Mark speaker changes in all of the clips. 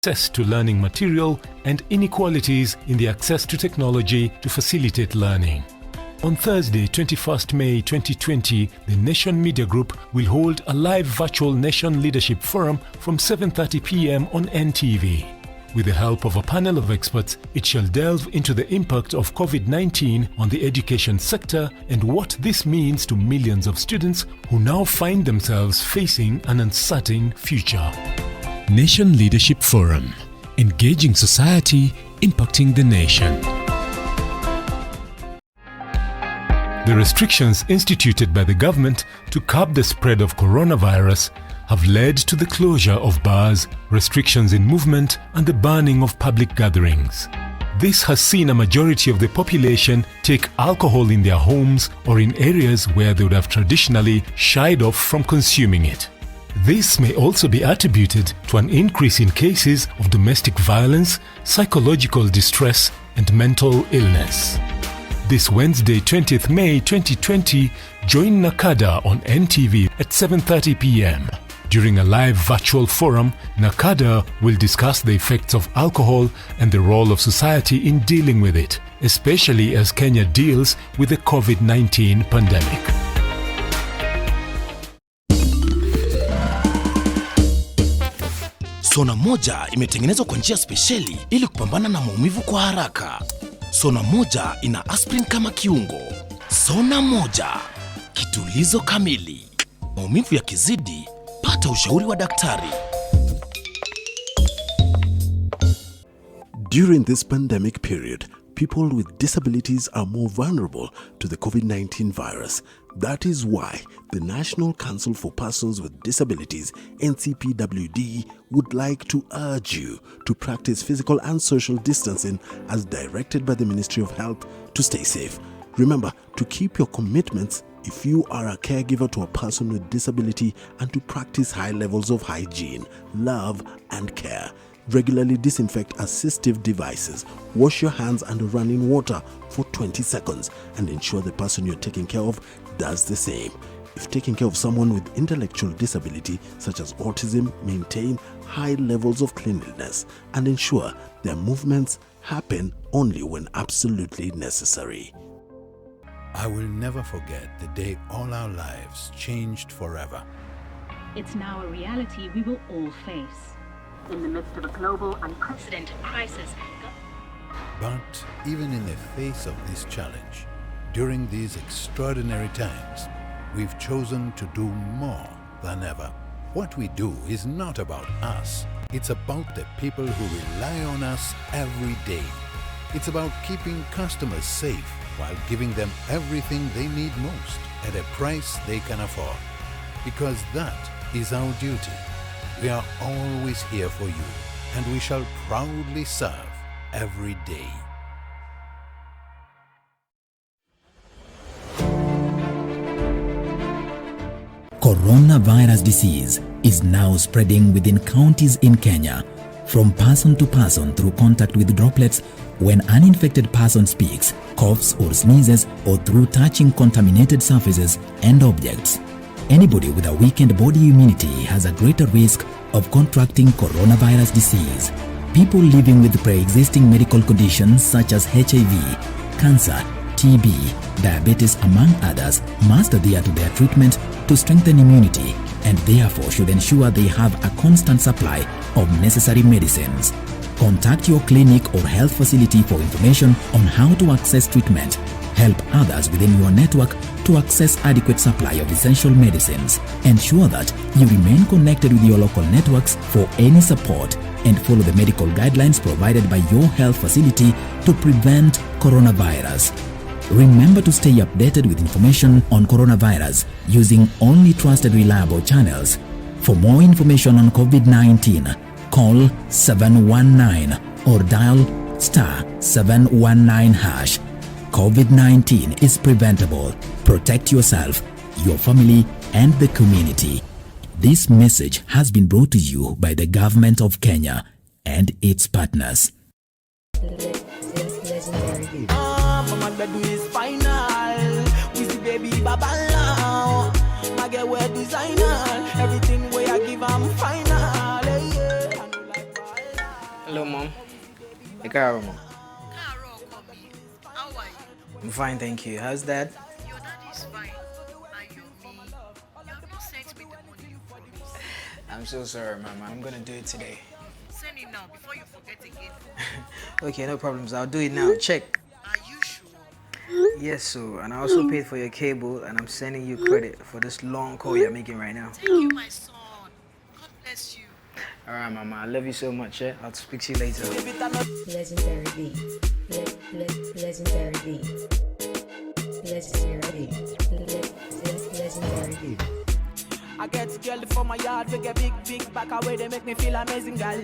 Speaker 1: access to learning material, and inequalities in the access to technology to facilitate learning. On Thursday, 21st May 2020, the Nation Media Group will hold a live virtual Nation Leadership Forum from 7:30 p.m. on NTV. With the help of a panel of experts, it shall delve into the impact of COVID-19 on the education sector and what this means to millions of students who now find themselves facing an uncertain future. Nation Leadership Forum. Engaging society, impacting the nation. The restrictions instituted by the government to curb the spread of coronavirus have led to the closure of bars, restrictions in movement, and the banning of public gatherings. This has seen a majority of the population take alcohol in their homes or in areas where they would have traditionally shied off from consuming it. This may also be attributed to an increase in cases of domestic violence, psychological distress, and mental illness. This Wednesday, 20th May 2020, join Nakada on NTV at 7:30 p.m. During a live virtual forum, Nakada will discuss the effects of alcohol and the role of society in dealing with it, especially as Kenya deals with the COVID-19 pandemic.
Speaker 2: Sona moja imetengenezwa kwa njia spesheli ili kupambana na maumivu kwa haraka. Sona moja ina aspirin kama kiungo. Sona moja, kitulizo kamili. Maumivu yakizidi, pata ushauri wa daktari.
Speaker 3: During this pandemic period, people with disabilities are more vulnerable to the COVID-19 virus. That is why the National Council for Persons with Disabilities, NCPWD, would like to urge you to practice physical and social distancing as directed by the Ministry of Health to stay safe. Remember to keep your commitments if you are a caregiver to a person with disability and to practice high levels of hygiene, love, and care. Regularly disinfect assistive devices. Wash your hands under running water for 20 seconds and ensure the person you're taking care of does the same. If taking care of someone with intellectual disability such as autism, maintain high levels of cleanliness and ensure their movements happen only when absolutely necessary.
Speaker 4: I will never forget the day all our lives changed forever.
Speaker 5: It's now a reality we will all face. In the midst of a global, unprecedented crisis.
Speaker 4: But even in the face of this challenge, during these extraordinary times, we've chosen to do more than ever. What we do is not about us. It's about the people who rely on us every day. It's about keeping customers safe while giving them everything they need most at a price they can afford. Because that is our duty. We are always here for you, and we shall proudly serve every day.
Speaker 6: Coronavirus disease is now spreading within counties in Kenya, from person to person through contact with droplets when an infected person speaks, coughs or sneezes, or through touching contaminated surfaces and objects. Anybody with a weakened body immunity has a greater risk of contracting coronavirus disease. People living with pre-existing medical conditions such as HIV, cancer, TB, diabetes among others must adhere to their treatment to strengthen immunity and therefore should ensure they have a constant supply of necessary medicines. Contact your clinic or health facility for information on how to access treatment. Help others within your network to access adequate supply of essential medicines. Ensure that you remain connected with your local networks for any support and follow the medical guidelines provided by your health facility to prevent coronavirus. Remember to stay updated with information on coronavirus using only trusted reliable channels. For more information on COVID-19, call 719 or dial *719#. COVID-19 is preventable. Protect yourself, your family, and the community. This message has been brought to you by the Government of Kenya and its partners.
Speaker 7: Carol.
Speaker 8: Carol, mommy. How are you?
Speaker 7: I'm fine, thank you. How's Dad?
Speaker 8: Your dad is fine. Are you me? You have not sent me the money you promised.
Speaker 7: I'm so sorry, Mama. I'm gonna do it today.
Speaker 8: Send it now before you forget again.
Speaker 7: Okay, no problems. I'll do it now. Check.
Speaker 8: Are you sure?
Speaker 7: Yes, so, and I also paid for your cable, and I'm sending you credit for this long call you're making right now.
Speaker 8: Thank you, my son. God bless you.
Speaker 7: All right, Mama. I love you so much. Yeah? I'll speak to you later.
Speaker 9: Legendary beat. Legendary beat. Legendary beat. Legendary beat.
Speaker 10: I get girl from my yard, we get big back away, they make me feel amazing, girl.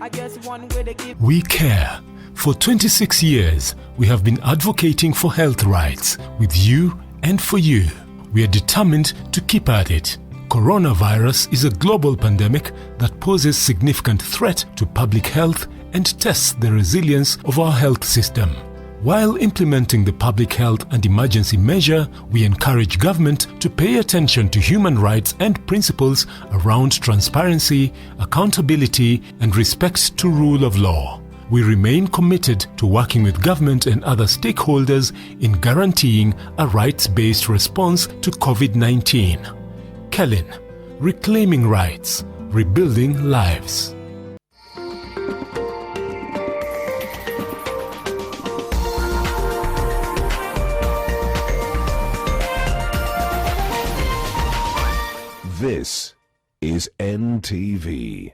Speaker 10: I get one way they give.
Speaker 1: We care. For 26 years, we have been advocating for health rights with you and for you. We are determined to keep at it. Coronavirus is a global pandemic that poses significant threat to public health and tests the resilience of our health system. While implementing the public health and emergency measure, we encourage government to pay attention to human rights and principles around transparency, accountability, and respect to rule of law. We remain committed to working with government and other stakeholders in guaranteeing a rights-based response to COVID-19. Kellen, reclaiming rights, rebuilding lives.
Speaker 11: This is NTV.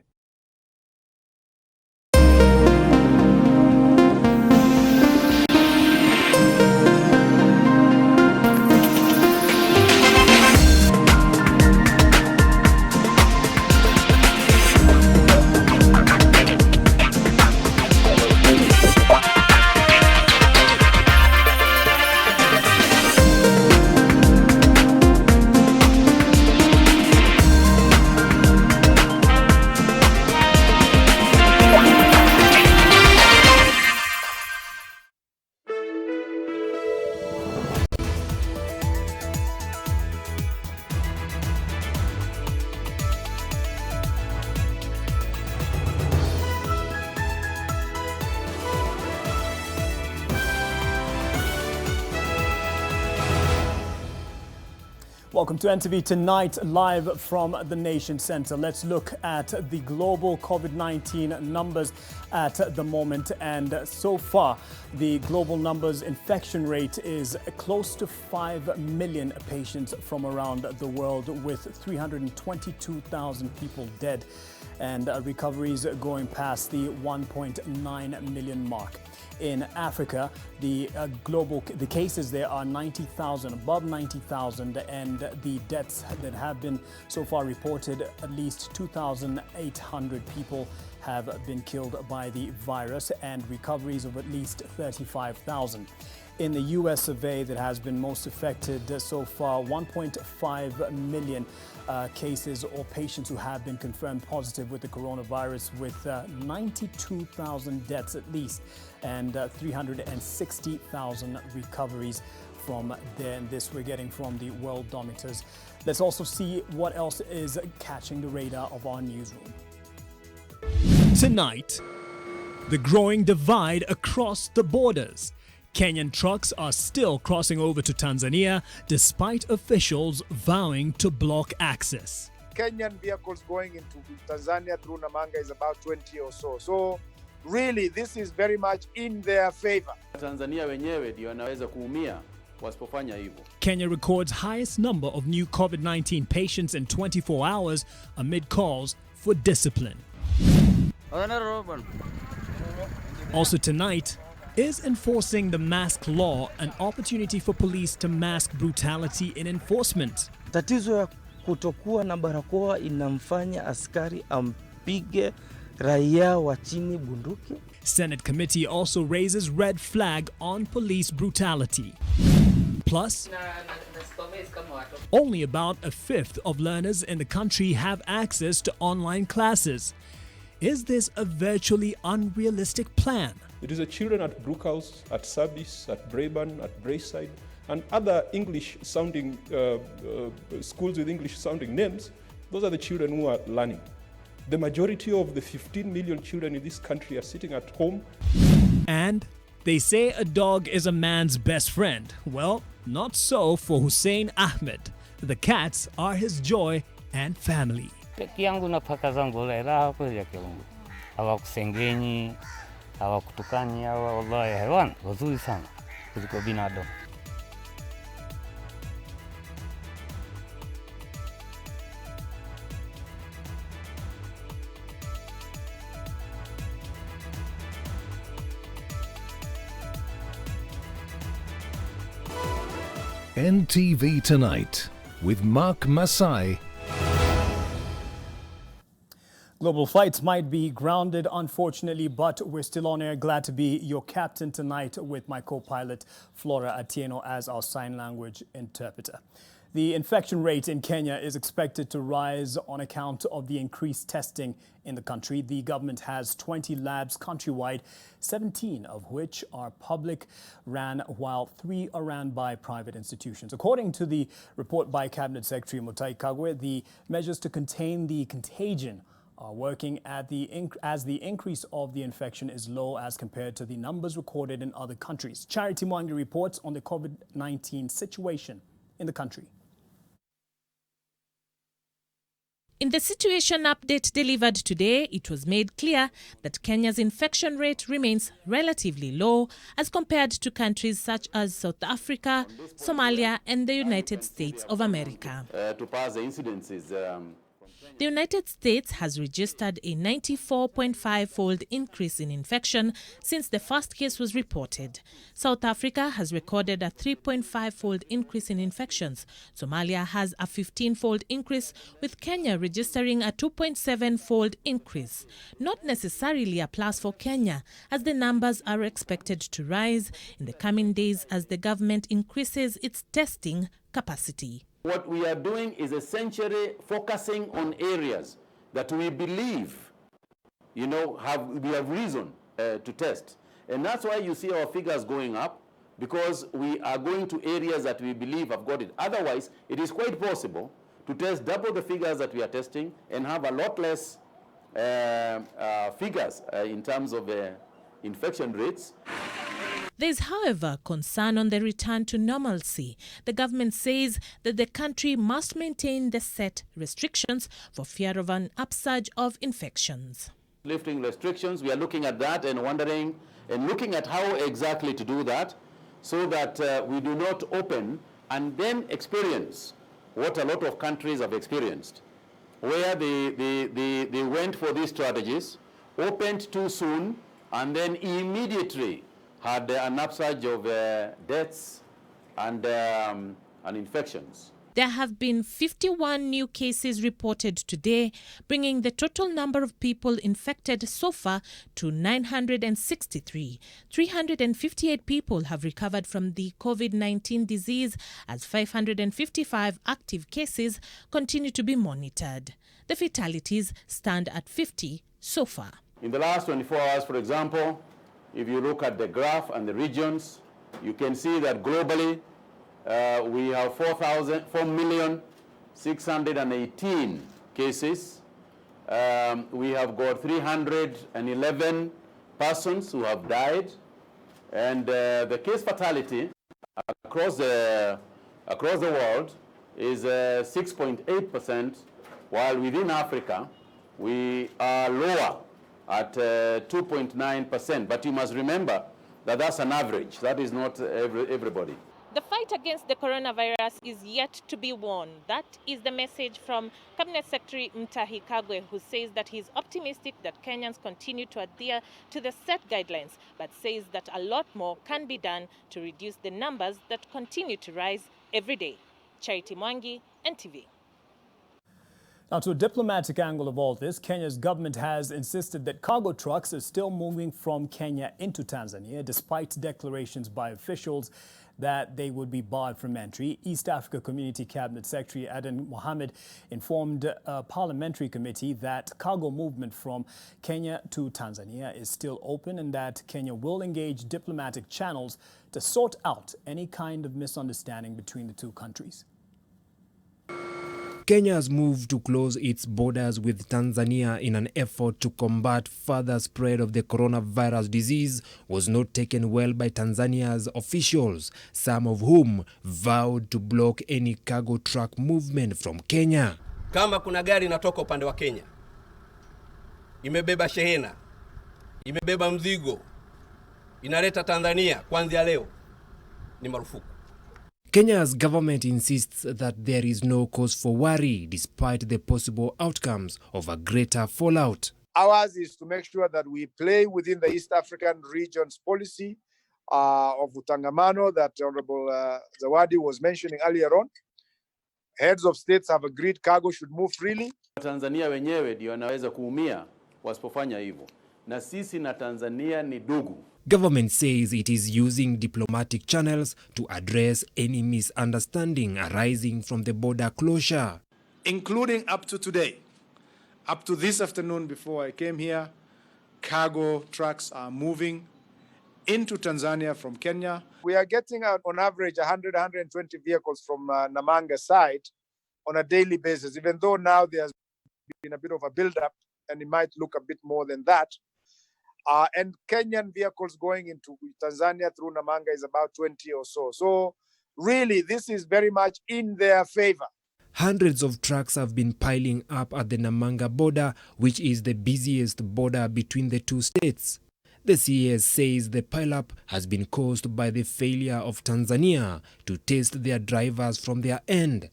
Speaker 12: Welcome to NTV Tonight, live from the Nation Center. Let's look at the global COVID-19 numbers at the moment. And so far, the global numbers infection rate is close to 5 million patients from around the world, with 322,000 people dead, and recoveries going past the 1.9 million mark. In Africa, the cases there are 90,000, above 90,000, and the deaths that have been so far reported, at least 2,800 people have been killed by the virus, and recoveries of at least 35,000. In the U.S. survey that has been most affected so far, 1.5 million cases or patients who have been confirmed positive with the coronavirus, with 92,000 deaths at least, and 360,000 recoveries from there. And this we're getting from the Worldometers. Let's also see what else is catching the radar of our newsroom.
Speaker 13: Tonight, the growing divide across the borders. Kenyan trucks are still crossing over to Tanzania despite officials vowing to block access.
Speaker 14: Kenyan vehicles going into Tanzania through Namanga is about 20 or so. So really this is very much in their favor.
Speaker 15: Tanzania wenyewe ndio wanaweza kuumia wasipofanya hivyo.
Speaker 13: Kenya records highest number of new COVID-19 patients in 24 hours amid calls for discipline. Also tonight, is enforcing the mask law an opportunity for police to mask brutality in enforcement?
Speaker 16: Tatizo ya kutokuwa na barakoa inamfanya askari ampige raia wa chini bunduki.
Speaker 13: Senate committee also raises red flag on police brutality. Plus, only about a fifth of learners in the country have access to online classes. Is this a virtually unrealistic plan?
Speaker 17: It is the children at Brookhouse, at Sabis, at Braeburn, at Braeside, and other English-sounding schools with English-sounding names. Those are the children who are learning. The majority of the 15 million children in this country are sitting at home.
Speaker 13: And they say a dog is a man's best friend. Well, not so for Hussein Ahmed. The cats are his joy and family.
Speaker 18: Peke yangu na paka zangu wala raha kweli yake Mungu. Hawakusengenyi, hawakutukani hawa, wallahi haiwan wazuri sana kuliko binadamu.
Speaker 11: NTV Tonight with Mark Masai.
Speaker 12: Global flights might be grounded, unfortunately, but we're still on air. Glad to be your captain tonight with my co-pilot, Flora Atieno, as our sign language interpreter. The infection rate in Kenya is expected to rise on account of the increased testing in the country. The government has 20 labs countrywide, 17 of which are public ran, while 3 are ran by private institutions. According to the report by Cabinet Secretary Mutahi Kagwe, the measures to contain the contagion are working as the increase of the infection is low as compared to the numbers recorded in other countries. Charity Mwangi reports on the COVID-19 situation in the country.
Speaker 19: In the situation update delivered today, it was made clear that Kenya's infection rate remains relatively low as compared to countries such as South Africa, Somalia, and the United States of America.
Speaker 15: To pass the incidences.
Speaker 19: The United States has registered a 94.5-fold increase in infection since the first case was reported. South Africa has recorded a 3.5-fold increase in infections. Somalia has a 15-fold increase, with Kenya registering a 2.7-fold increase. Not necessarily a plus for Kenya, as the numbers are expected to rise in the coming days as the government increases its testing capacity.
Speaker 15: What we are doing is essentially focusing on areas that we believe, we have reason to test. And that's why you see our figures going up, because we are going to areas that we believe have got it. Otherwise, it is quite possible to test double the figures that we are testing and have a lot less figures in terms of infection rates.
Speaker 19: There is, however, concern on the return to normalcy. The government says that the country must maintain the set restrictions for fear of an upsurge of infections.
Speaker 15: Lifting restrictions, we are looking at that and wondering and looking at how exactly to do that so that we do not open and then experience what a lot of countries have experienced, where they went for these strategies, opened too soon, and then immediately had an upsurge of deaths and infections.
Speaker 19: There have been 51 new cases reported today, bringing the total number of people infected so far to 963. 358 people have recovered from the COVID-19 disease, as 555 active cases continue to be monitored. The fatalities stand at 50 so far.
Speaker 15: In the last 24 hours, for example, if you look at the graph and the regions, you can see that globally we have 4,618,000 cases. We have got 311 persons who have died, and the case fatality across the world is 6.8%, while within Africa we are lower at 2.9%. But you must remember that that's an average. That is not everybody.
Speaker 19: The fight against the coronavirus is yet to be won. That is the message from Cabinet Secretary Mutahi Kagwe, who says that he's optimistic that Kenyans continue to adhere to the set guidelines, but says that a lot more can be done to reduce the numbers that continue to rise every day. Charity Mwangi, NTV.
Speaker 12: Now, to a diplomatic angle of all this, Kenya's government has insisted that cargo trucks are still moving from Kenya into Tanzania, despite declarations by officials that they would be barred from entry. East Africa Community Cabinet Secretary Aden Mohamed informed a parliamentary committee that cargo movement from Kenya to Tanzania is still open and that Kenya will engage diplomatic channels to sort out any kind of misunderstanding between the two countries.
Speaker 20: Kenya's move to close its borders with Tanzania in an effort to combat further spread of the coronavirus disease was not taken well by Tanzania's officials, some of whom vowed to block any cargo truck movement from Kenya.
Speaker 21: Kama kuna gari inatoka upande wa Kenya, imebeba shehena, imebeba mzigo, inaleta Tanzania kuanzia leo, ni marufuku.
Speaker 20: Kenya's government insists that there is no cause for worry despite the possible outcomes of a greater fallout.
Speaker 14: Ours is to make sure that we play within the East African region's policy of utangamano that Honorable Zawadi was mentioning earlier on. Heads of states have agreed cargo should move freely.
Speaker 15: Tanzania wenyewe ndio wanaweza kuumia wasipofanya hivyo. Na sisi na Tanzania ni ndugu.
Speaker 20: Government says it is using diplomatic channels to address any misunderstanding arising from the border closure.
Speaker 22: Including up to today, up to this afternoon before I came here, cargo trucks are moving into Tanzania from Kenya.
Speaker 14: We are getting out on average 120 vehicles from Namanga side on a daily basis, even though now there's been a bit of a build-up and it might look a bit more than that. And Kenyan vehicles going into Tanzania through Namanga is about 20 or so. So really, this is very much in their favor.
Speaker 20: Hundreds of trucks have been piling up at the Namanga border, which is the busiest border between the two states. The CAS says the pileup has been caused by the failure of Tanzania to test their drivers from their end.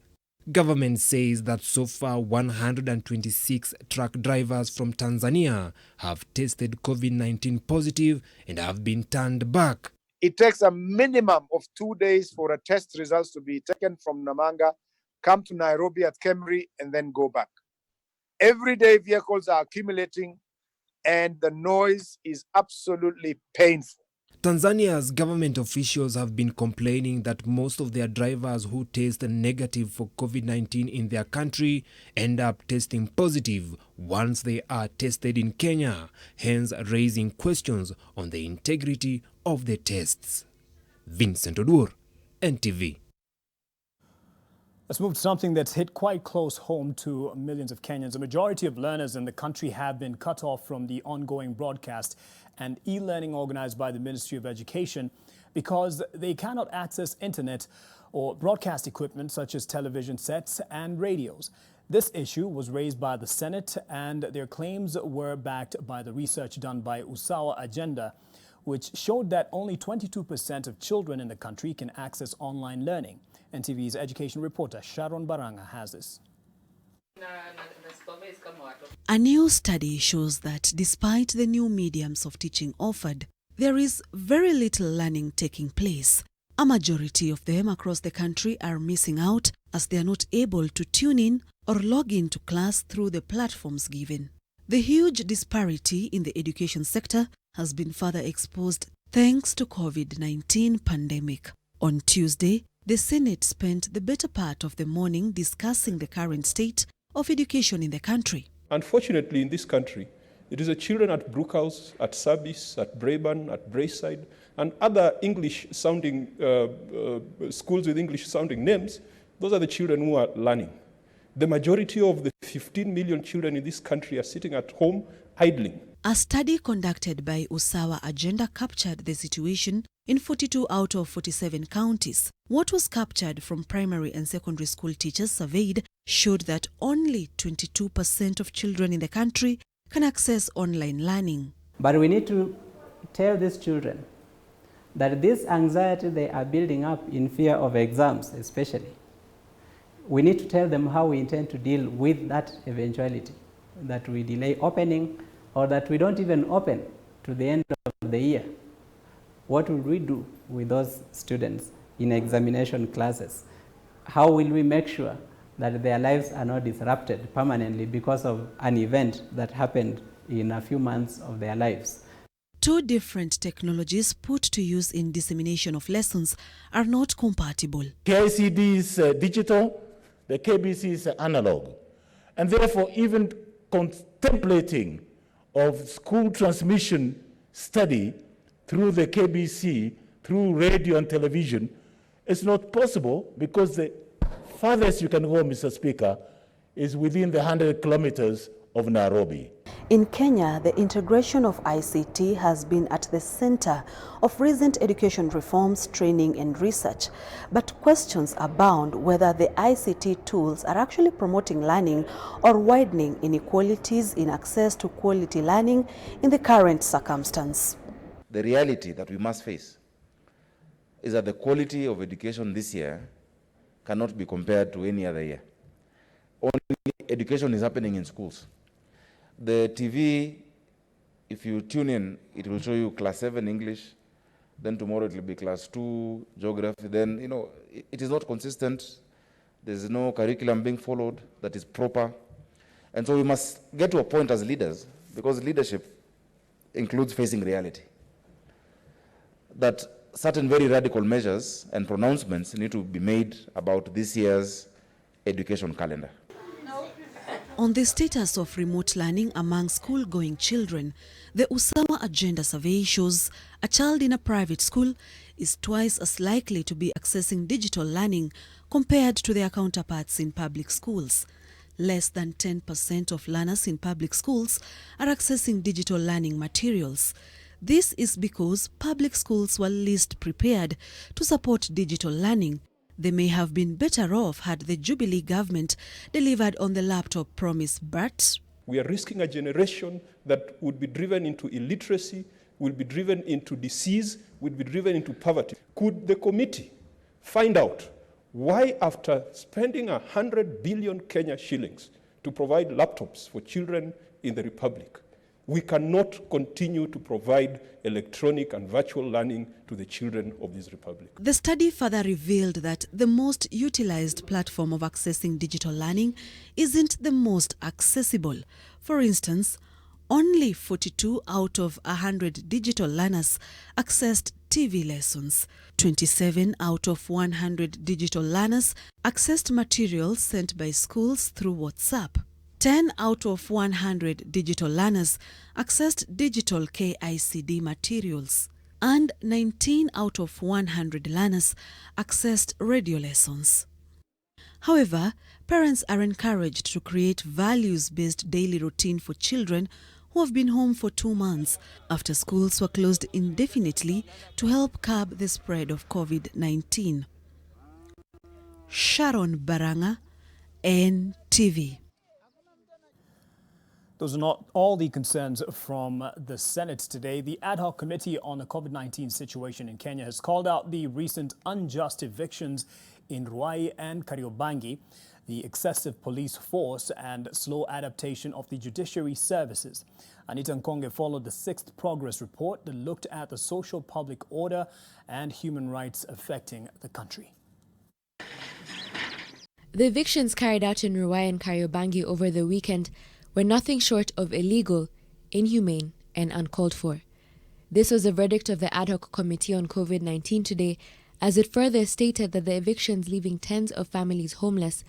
Speaker 20: Government says that so far 126 truck drivers from Tanzania have tested COVID-19 positive and have been turned back.
Speaker 14: It takes a minimum of 2 days for a test results to be taken from Namanga, come to Nairobi at Kemri, and then go back. Every day vehicles are accumulating and the noise is absolutely painful.
Speaker 20: Tanzania's government officials have been complaining that most of their drivers who test negative for COVID-19 in their country end up testing positive once they are tested in Kenya, hence raising questions on the integrity of the tests. Vincent Odur, NTV.
Speaker 12: Let's move to something that's hit quite close home to millions of Kenyans. A majority of learners in the country have been cut off from the ongoing broadcast and e-learning organized by the Ministry of Education because they cannot access internet or broadcast equipment such as television sets and radios. This issue was raised by the Senate and their claims were backed by the research done by Usawa Agenda, which showed that only 22% of children in the country can access online learning. NTV's education reporter Sharon Baranga has this.
Speaker 23: A new study shows that despite the new mediums of teaching offered, there is very little learning taking place. A majority of them across the country are missing out as they are not able to tune in or log into class through the platforms given. The huge disparity in the education sector has been further exposed thanks to COVID-19 pandemic. On Tuesday, the Senate spent the better part of the morning discussing the current state of education in the country.
Speaker 17: Unfortunately, in this country, it is the children at Brookhouse, at Sabis, at Braeburn, at Braeside, and other English-sounding schools with English-sounding names. Those are the children who are learning. The majority of the 15 million children in this country are sitting at home idling.
Speaker 23: A study conducted by Usawa Agenda captured the situation in 42 out of 47 counties. What was captured from primary and secondary school teachers surveyed showed that only 22% of children in the country can access online learning.
Speaker 24: But we need to tell these children that this anxiety they are building up in fear of exams especially, we need to tell them how we intend to deal with that eventuality, that we delay opening or that we don't even open to the end of the year. What will we do with those students in examination classes? How will we make sure that their lives are not disrupted permanently because of an event that happened in a few months of their lives?
Speaker 23: Two different technologies put to use in dissemination of lessons are not compatible.
Speaker 25: KICD is digital, the KBC is analog. And therefore, even contemplating of school transmission study through the KBC, through radio and television, is not possible because the farthest you can go, Mr. Speaker, is within the 100 kilometers of Nairobi.
Speaker 23: In Kenya, the integration of ICT has been at the center of recent education reforms, training and research. But questions abound whether the ICT tools are actually promoting learning or widening inequalities in access to quality learning in the current circumstance.
Speaker 2: The reality that we must face is that the quality of education this year cannot be compared to any other year. Only education is happening in schools. The TV, if you tune in, it will show you class 7 English, then tomorrow it will be class 2 geography. Then, you know, it is not consistent. There's no curriculum being followed that is proper. And so we must get to a point as leaders, because leadership includes facing reality, that certain very radical measures and pronouncements need to be made about this year's education calendar.
Speaker 23: On the status of remote learning among school-going children, the Usama Agenda Survey shows a child in a private school is twice as likely to be accessing digital learning compared to their counterparts in public schools. Less than 10% of learners in public schools are accessing digital learning materials. This is because public schools were least prepared to support digital learning. They may have been better off had the Jubilee government delivered on the laptop promise, but
Speaker 17: we are risking a generation that would be driven into illiteracy, will be driven into disease, would be driven into poverty. Could the committee find out why, after spending 100 billion Kenya shillings to provide laptops for children in the Republic, we cannot continue to provide electronic and virtual learning to the children of this republic?
Speaker 23: The study further revealed that the most utilized platform of accessing digital learning isn't the most accessible. For instance, only 42 out of 100 digital learners accessed TV lessons. 27 out of 100 digital learners accessed materials sent by schools through WhatsApp. 10 out of 100 digital learners accessed digital KICD materials, and 19 out of 100 learners accessed radio lessons. However, parents are encouraged to create values-based daily routine for children who have been home for 2 months after schools were closed indefinitely to help curb the spread of COVID-19. Sharon Baranga, NTV.
Speaker 12: Those are not all the concerns from the Senate today. The Ad Hoc Committee on the COVID-19 situation in Kenya has called out the recent unjust evictions in Ruai and Kariobangi, the excessive police force and slow adaptation of the judiciary services. Anita Nkonge followed the 6th progress report that looked at the social public order and human rights affecting the country.
Speaker 3: The evictions carried out in Ruai and Kariobangi over the weekend were nothing short of illegal, inhumane, and uncalled for. This was a verdict of the Ad Hoc Committee on COVID-19 today, as it further stated that the evictions leaving tens of families homeless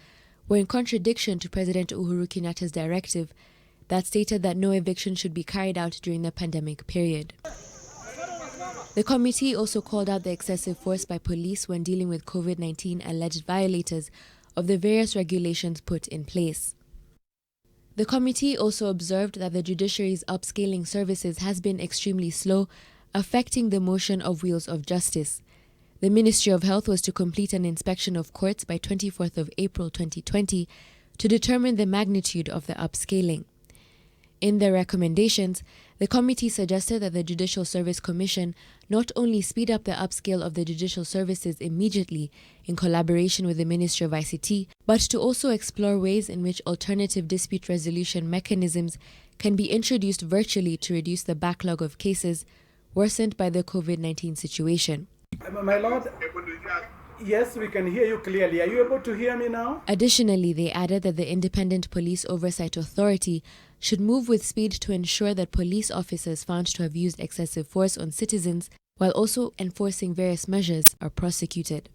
Speaker 3: were in contradiction to President Uhuru Kenyatta's directive that stated that no eviction should be carried out during the pandemic period. The committee also called out the excessive force by police when dealing with COVID-19 alleged violators of the various regulations put in place. The committee also observed that the judiciary's upscaling services has been extremely slow, affecting the motion of wheels of justice. The Ministry of Health was to complete an inspection of courts by 24th of April 2020 to determine the magnitude of the upscaling. In their recommendations, the committee suggested that the Judicial Service Commission not only speed up the upscale of the judicial services immediately in collaboration with the Ministry of ICT, but to also explore ways in which alternative dispute resolution mechanisms can be introduced virtually to reduce the backlog of cases worsened by the COVID-19 situation.
Speaker 4: My Lord, yes, we can hear you clearly. Are you able to hear me now?
Speaker 3: Additionally, they added that the Independent Police Oversight Authority should move with speed to ensure that police officers found to have used excessive force on citizens while also enforcing various measures are prosecuted.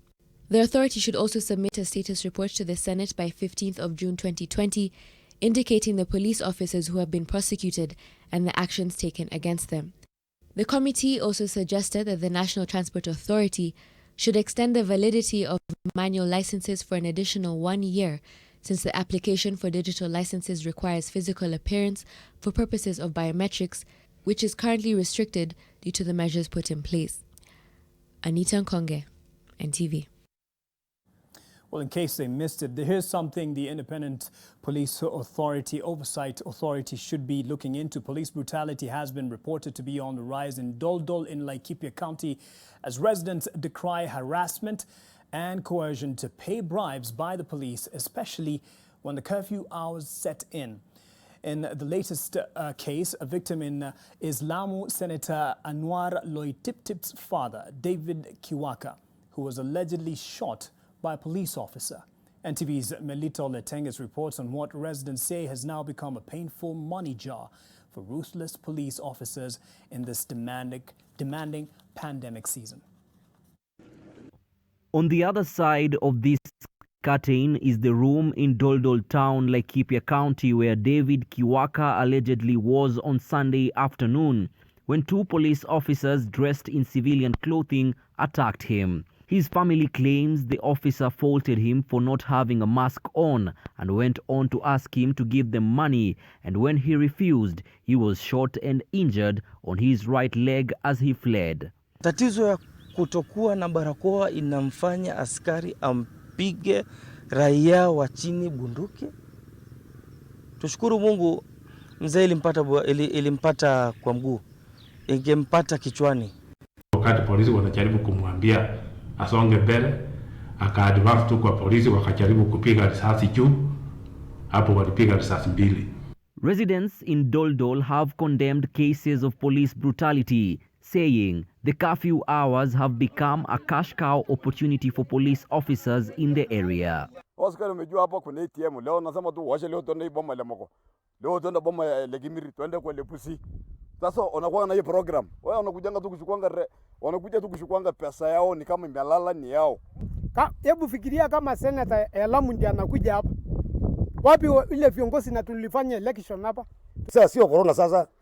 Speaker 3: The authority should also submit a status report to the Senate by 15th of June 2020, indicating the police officers who have been prosecuted and the actions taken against them. The committee also suggested that the National Transport Authority should extend the validity of manual licenses for an additional 1 year since the application for digital licenses requires physical appearance for purposes of biometrics, which is currently restricted due to the measures put in place. Anita Nkonge, NTV.
Speaker 12: Well, in case they missed it, here's something the Independent Police Oversight Authority should be looking into. Police brutality has been reported to be on the rise in Doldol in Laikipia County as residents decry harassment and coercion to pay bribes by the police, especially when the curfew hours set in. In the latest case, a victim in Islamu, Senator Anwar Loitiptip's father, David Kiwaka, who was allegedly shot by a police officer. NTV's Melito Letenges reports on what residents say has now become a painful money jar for ruthless police officers in this demanding pandemic season.
Speaker 5: On the other side of this curtain is the room in Doldol town, Laikipia County, where David Kiwaka allegedly was on Sunday afternoon when two police officers dressed in civilian clothing attacked him. His family claims the officer faulted him for not having a mask on and went on to ask him to give them money, and when he refused, he was shot and injured on his right leg as he fled.
Speaker 16: Tatizo ya kutokuwa na barakoa inamfanya askari ampige raia wa chini bunduki. Tushukuru Mungu, mzee ilimpata kwa mguu, ingempata kichwani.
Speaker 6: Wakati polisi wanajaribu kumwambia asonge mbele, akaadvance tu kwa polisi, wakajaribu kupiga risasi juu, hapo walipiga risasi mbili.
Speaker 5: Residents in Doldol have condemned cases of police brutality, saying the curfew hours have become a cash cow opportunity for police officers in the area.
Speaker 7: Oscar umejua hapa kuna ATM, leo nasema tu washe leo tuende bomba ile moko. Leo tuende bomba ya Legimiri, tuende kwa Lepusi. Sasa unakuwa na hii program. Wewe unakujanga tu kuchukuanga, wanakuja tu kuchukuanga pesa yao, ni kama imelala ni yao.
Speaker 4: Hebu fikiria kama Senator Elamu ndiye anakuja hapa. Wapi ile viongozi na tulifanya election hapa?
Speaker 8: Sasa sio corona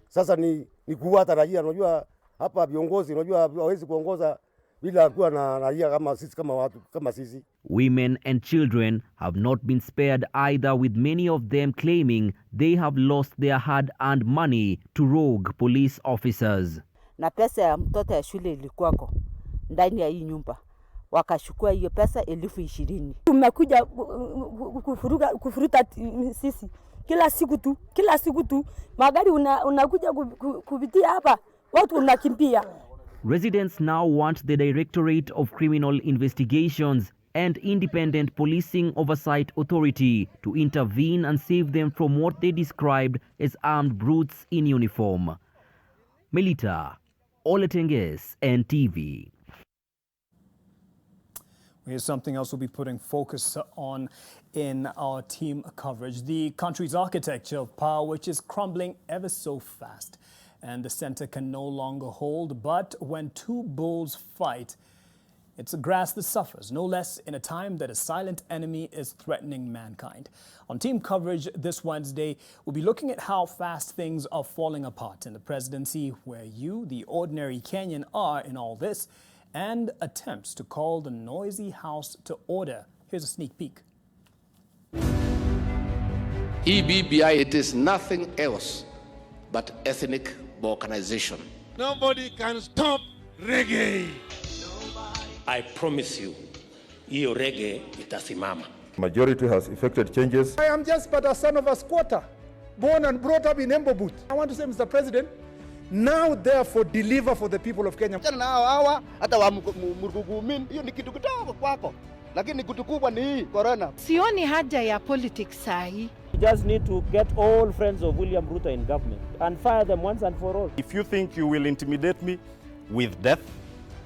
Speaker 8: sasa ni kuua raia. Unajua hapa viongozi unajua hawezi kuongoza bila kuwa na raia kama sisi, kama watu kama sisi.
Speaker 5: Women and children have not been spared either, with many of them claiming they have lost their hard-earned money to rogue police officers.
Speaker 9: Na pesa ya mtoto ya shule ilikuwako ndani ya hii nyumba, wakashukua hiyo pesa 20,020. Tumekuja kufuruta sisi kila siku tu magari unakuja kupitia hapa, watu unakimbia.
Speaker 5: Residents now want the Directorate of Criminal Investigations and Independent Policing Oversight Authority to intervene and save them from what they described as armed brutes in uniform. Melita Oletenges, NTV.
Speaker 12: Here's something else we'll be putting focus on in our team coverage. The country's architecture of power, which is crumbling ever so fast, and the center can no longer hold. But when two bulls fight, it's the grass that suffers, no less in a time that a silent enemy is threatening mankind. On team coverage this Wednesday, we'll be looking at how fast things are falling apart in the presidency, where you, the ordinary Kenyan, are in all this, and attempts to call the noisy house to order. Here's a sneak peek.
Speaker 26: EBBI, it is nothing else but ethnic balkanization.
Speaker 27: Nobody can stop reggae.
Speaker 26: I promise you, hiyo reggae itasimama.
Speaker 28: Majority has effected changes.
Speaker 22: I am just but a son of a squatter, born and brought up in Embobut. I want to say, Mr. President, now therefore deliver for the people of Kenya.
Speaker 26: Hata wa murgugumin, hiyo ni kitu kidogo kwako. Lakini kitu kubwa ni hii corona.
Speaker 29: Sioni haja ya politics sahi.
Speaker 30: We just need to get all friends of William Ruto in government and fire them once and for all.
Speaker 31: If you think you will intimidate me with death,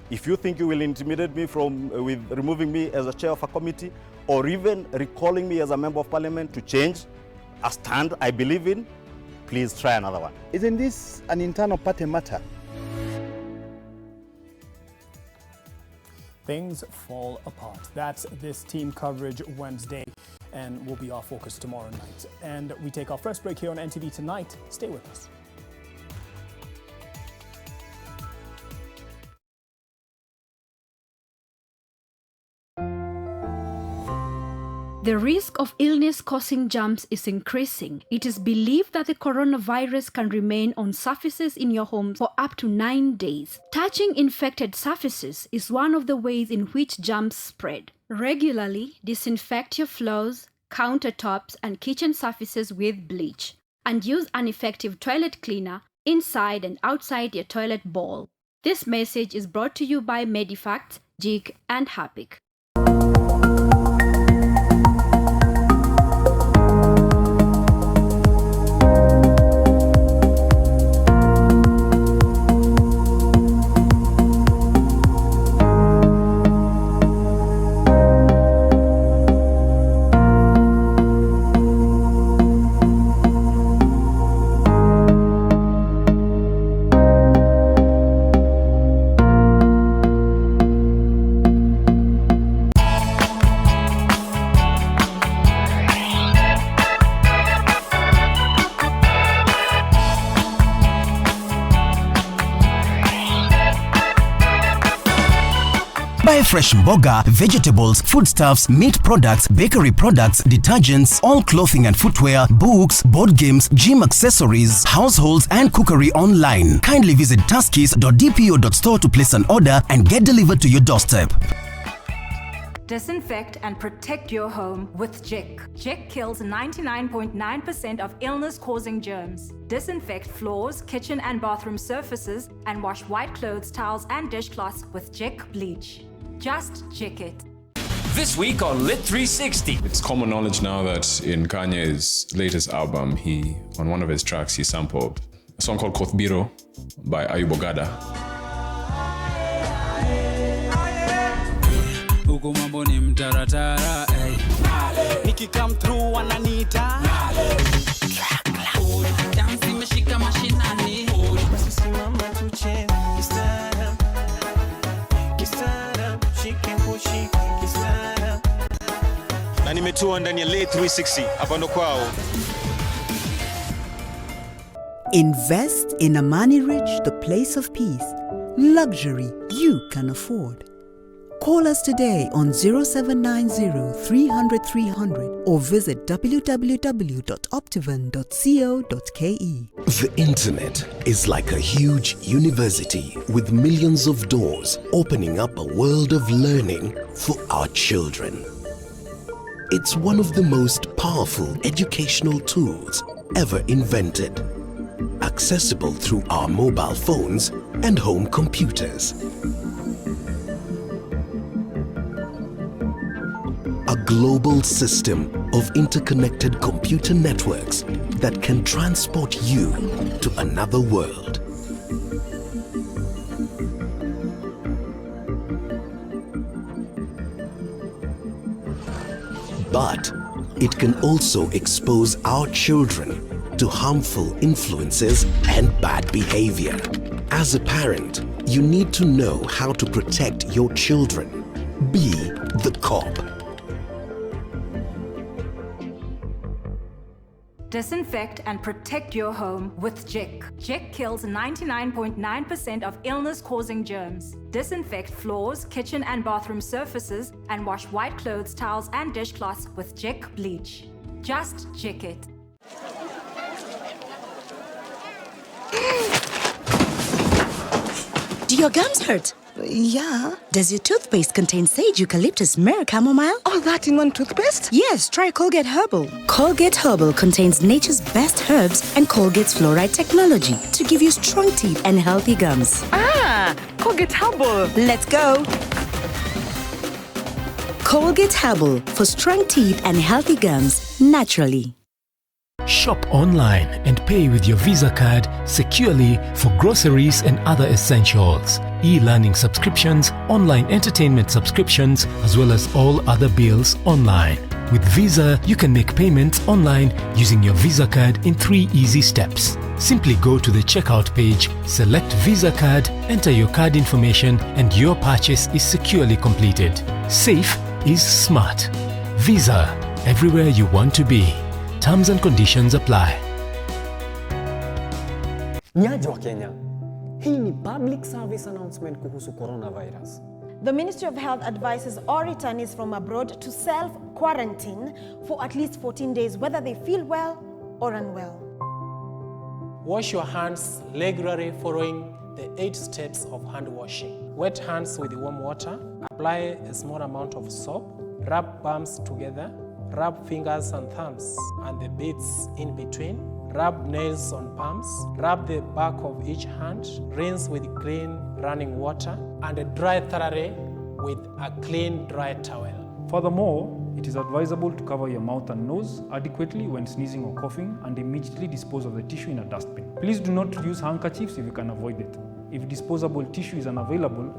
Speaker 31: if you think you will intimidate me with removing me as a chair of a committee, or even recalling me as a member of parliament to change a stand I believe in, please try another one.
Speaker 32: Isn't this an internal party matter?
Speaker 12: Things fall apart. That's this team coverage Wednesday, and will be our focus tomorrow night. And we take our first break here on NTV Tonight. Stay with us.
Speaker 1: The risk of illness-causing germs is increasing. It is believed that the coronavirus can remain on surfaces in your home for up to 9 days. Touching infected surfaces is one of the ways in which germs spread. Regularly disinfect your floors, countertops, and kitchen surfaces with bleach, and use an effective toilet cleaner inside and outside your toilet bowl. This message is brought to you by Medifact, JIC, and HAPIC.
Speaker 10: Buy fresh mboga, vegetables, foodstuffs, meat products, bakery products, detergents, all clothing and footwear, books, board games, gym accessories, households and cookery online. Kindly visit tuskys.dpo.store to place an order and get delivered to your doorstep.
Speaker 11: Disinfect and protect your home with JIC. JIC kills 99.9% of illness-causing germs. Disinfect floors, kitchen and bathroom surfaces, and wash white clothes, towels, and dishcloths with JIC bleach. Just JIC it.
Speaker 13: This week on Lit 360.
Speaker 14: It's common knowledge now that in Kanye's latest album, on one of his tracks, he sampled a song called Kothbiro by Ayubogada.
Speaker 15: Huku mambo ni mtaratara, Niki come through wananiita. Dance imeshika mashinani. Basi mama tuche, kisara, shike kushi, kisara.
Speaker 18: Na nimetua ndani ya Lit 360, hapa ndo kwao.
Speaker 19: Invest in Amani Rich, the place of peace. Luxury you can afford. Call us today on 0790-300-300 or visit www.optivan.co.ke.
Speaker 20: The internet is like a huge university with millions of doors opening up a world of learning for our children. It's one of the most powerful educational tools ever invented, accessible through our mobile phones and home computers. A global system of interconnected computer networks that can transport you to another world. But it can also expose our children to harmful influences and bad behavior. As a parent, you need to know how to protect your children. Be the cop.
Speaker 11: Disinfect and protect your home with JIC. JIC kills 99.9% of illness-causing germs. Disinfect floors, kitchen and bathroom surfaces, and wash white clothes, towels, and dishcloths with JIC bleach. Just JIC it.
Speaker 23: Do your gums hurt? Yeah. Does your toothpaste contain sage, eucalyptus, myrrh, chamomile? All that in one toothpaste? Yes, try Colgate Herbal. Colgate Herbal contains nature's best herbs and Colgate's fluoride technology to give you strong teeth and healthy gums. Ah, Colgate Herbal. Let's go. Colgate Herbal for strong teeth and healthy gums naturally.
Speaker 21: Shop online and pay with your Visa card securely for groceries and other essentials, e-learning subscriptions, online entertainment subscriptions, as well as all other bills online. With Visa, you can make payments online using your Visa card in 3 easy steps. Simply go to the checkout page, select Visa card, enter your card information, and your purchase is securely completed. Safe is smart. Visa, everywhere you want to be. Terms and conditions apply.
Speaker 24: Nyaje wa Kenya, hii ni public service announcement kuhusu coronavirus.
Speaker 2: The Ministry of Health advises all returnees from abroad to self-quarantine for at least 14 days, whether they feel well or unwell.
Speaker 3: Wash your hands regularly following the 8 steps of hand washing. Wet hands with warm water. Apply a small amount of soap. Rub palms together. Rub fingers and thumbs and the bits in between. Rub nails on palms. Rub the back of each hand. Rinse with clean running water and dry thoroughly with a clean dry towel.
Speaker 4: Furthermore, it is advisable to cover your mouth and nose adequately when sneezing or coughing and immediately dispose of the tissue in a dustbin. Please do not use handkerchiefs if you can avoid it. If disposable tissue is unavailable,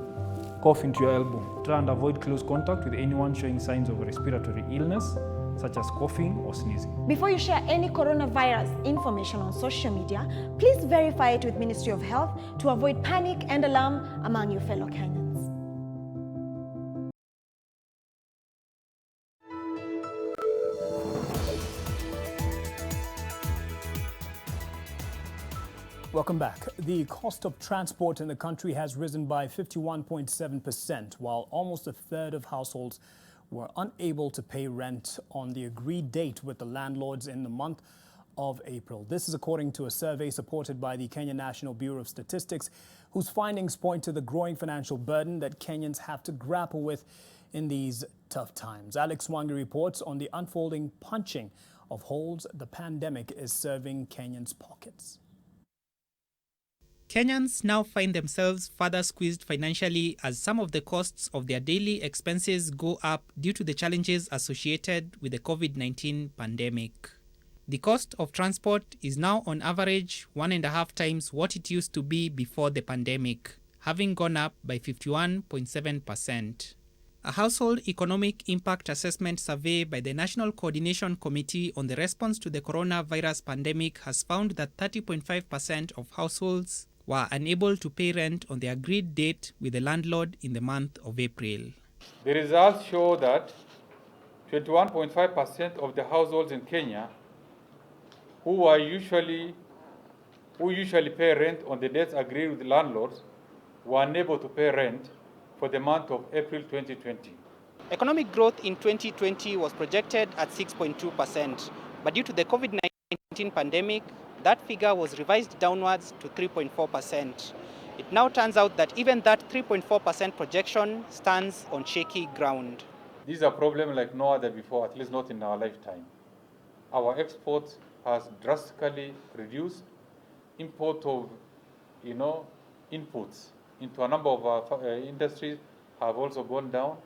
Speaker 4: cough into your elbow. Try and avoid close contact with anyone showing signs of a respiratory illness, such as coughing or sneezing.
Speaker 2: Before you share any coronavirus information on social media, please verify it with Ministry of Health to avoid panic and alarm among your fellow Kenyans.
Speaker 12: Welcome back. The cost of transport in the country has risen by 51.7%, while almost a third of households were unable to pay rent on the agreed date with the landlords in the month of April. This is according to a survey supported by the Kenya National Bureau of Statistics, whose findings point to the growing financial burden that Kenyans have to grapple with in these tough times. Alex Mwangi reports on the unfolding punching of holes the pandemic is serving Kenyans' pockets.
Speaker 5: Kenyans now find themselves further squeezed financially as some of the costs of their daily expenses go up due to the challenges associated with the COVID-19 pandemic. The cost of transport is now on average 1.5 times what it used to be before the pandemic, having gone up by 51.7%. A household economic impact assessment survey by the National Coordination Committee on the Response to the Coronavirus Pandemic has found that 30.5% of households were unable to pay rent on the agreed date with the landlord in the month of April.
Speaker 6: The results show that 21.5% of the households in Kenya who usually pay rent on the dates agreed with the landlords were unable to pay rent for the month of April 2020.
Speaker 5: Economic growth in 2020 was projected at 6.2%, but due to the COVID-19 pandemic, that figure was revised downwards to 3.4%. It now turns out that even that 3.4% projection stands on shaky ground.
Speaker 6: These are problems like no other before, at least not in our lifetime. Our exports has drastically reduced. Import of, inputs into a number of our industries have also gone down.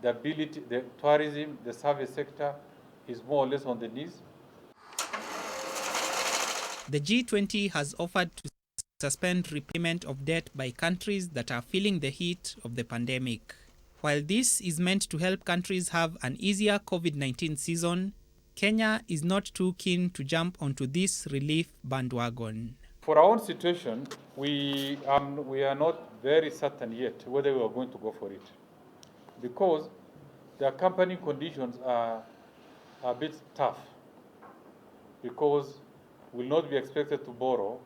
Speaker 6: The tourism, the service sector is more or less on the knees.
Speaker 5: The G20 has offered to suspend repayment of debt by countries that are feeling the heat of the pandemic. While this is meant to help countries have an easier COVID-19 season, Kenya is not too keen to jump onto this relief bandwagon.
Speaker 6: For our own situation, we are not very certain yet whether we are going to go for it, because the accompanying conditions are a bit tough, because will not be expected to borrow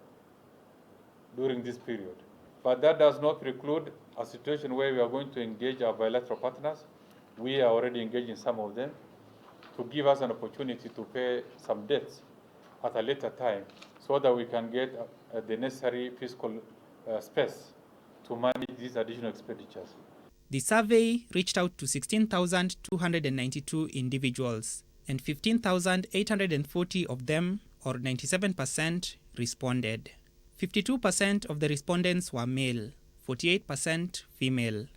Speaker 6: during this period. But that does not preclude a situation where we are going to engage our bilateral partners. We are already engaged in some of them to give us an opportunity to pay some debts at a later time so that we can get the necessary fiscal space to manage these additional expenditures.
Speaker 5: The survey reached out to 16,292 individuals, and 15,840 of them, or 97%, responded. 52% of the respondents were male, 48% female.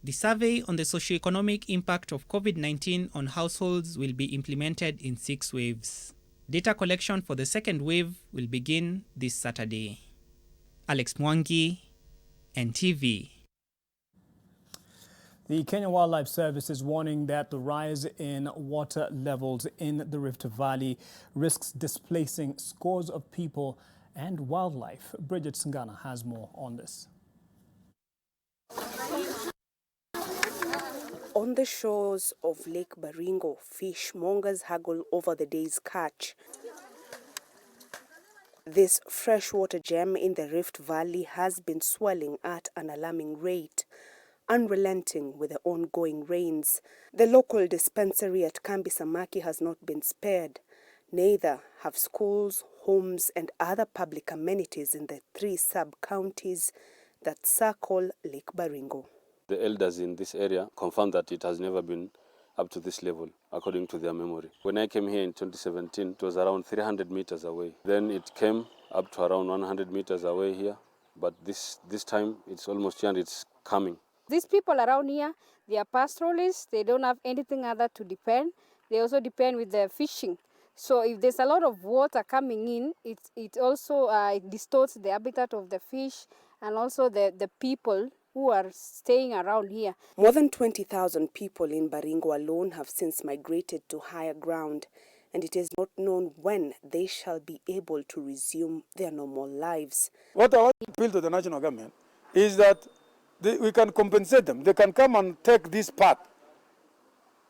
Speaker 5: The survey on the socioeconomic impact of COVID-19 on households will be implemented in 6 waves. Data collection for the second wave will begin this Saturday. Alex Mwangi, NTV.
Speaker 12: The Kenya Wildlife Service is warning that the rise in water levels in the Rift Valley risks displacing scores of people and wildlife. Bridget Singana has more on this.
Speaker 7: On the shores of Lake Baringo, fishmongers haggle over the day's catch. This freshwater gem in the Rift Valley has been swelling at an alarming rate. unrelenting with the ongoing rains. The local dispensary at Kambi Samaki has not been spared. Neither have schools, homes, and other public amenities in the 3 sub-counties that circle Lake Baringo.
Speaker 8: The elders in this area confirmed that it has never been up to this level, according to their memory. When I came here in 2017, it was around 300 meters away. Then it came up to around 100 meters away here, but this time it's almost here and it's coming.
Speaker 9: These people around here, they are pastoralists. They don't have anything other to depend. They also depend with their fishing. So if there's a lot of water coming in, it also distorts the habitat of the fish and also the people who are staying around here.
Speaker 7: More than 20,000 people in Baringo alone have since migrated to higher ground, and it is not known when they shall be able to resume their normal lives.
Speaker 16: What I want to appeal to the national government is that we can compensate them. They can come and take this part.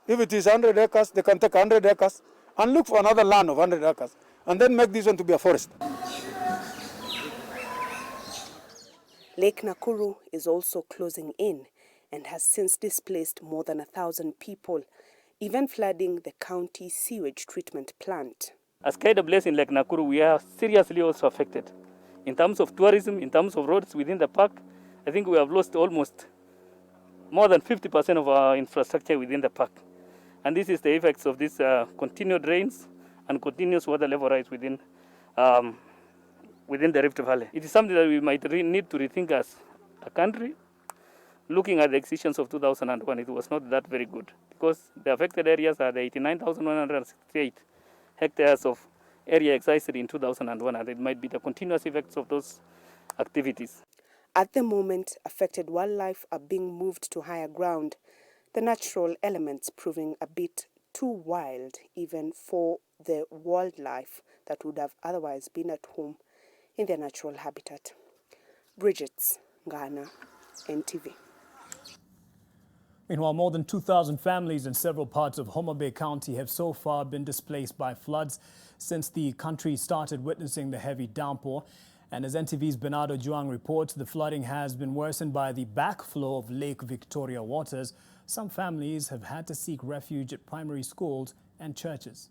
Speaker 16: If it is 100 acres, they can take 100 acres and look for another land of 100 acres and then make this one to be a forest.
Speaker 7: Lake Nakuru is also closing in and has since displaced more than 1,000 people, even flooding the county sewage treatment plant.
Speaker 17: As KWS in Lake Nakuru, we are seriously also affected. In terms of tourism, in terms of roads within the park, I think we have lost almost more than 50% of our infrastructure within the park. And this is the effects of these continued rains and continuous water level rise within the Rift Valley. It is something that we might need to rethink as a country. Looking at the decisions of 2001, it was not that very good because the affected areas are the 89,168 hectares of area excised in 2001, and it might be the continuous effects of those activities.
Speaker 7: At the moment, affected wildlife are being moved to higher ground, the natural elements proving a bit too wild even for the wildlife that would have otherwise been at home in their natural habitat. Bridget's Ghana, NTV.
Speaker 12: Meanwhile, more than 2,000 families in several parts of Homa Bay County have so far been displaced by floods since the country started witnessing the heavy downpour. And as NTV's Bernardo Juang reports, the flooding has been worsened by the backflow of Lake Victoria waters. Some families have had to seek refuge at primary schools and churches.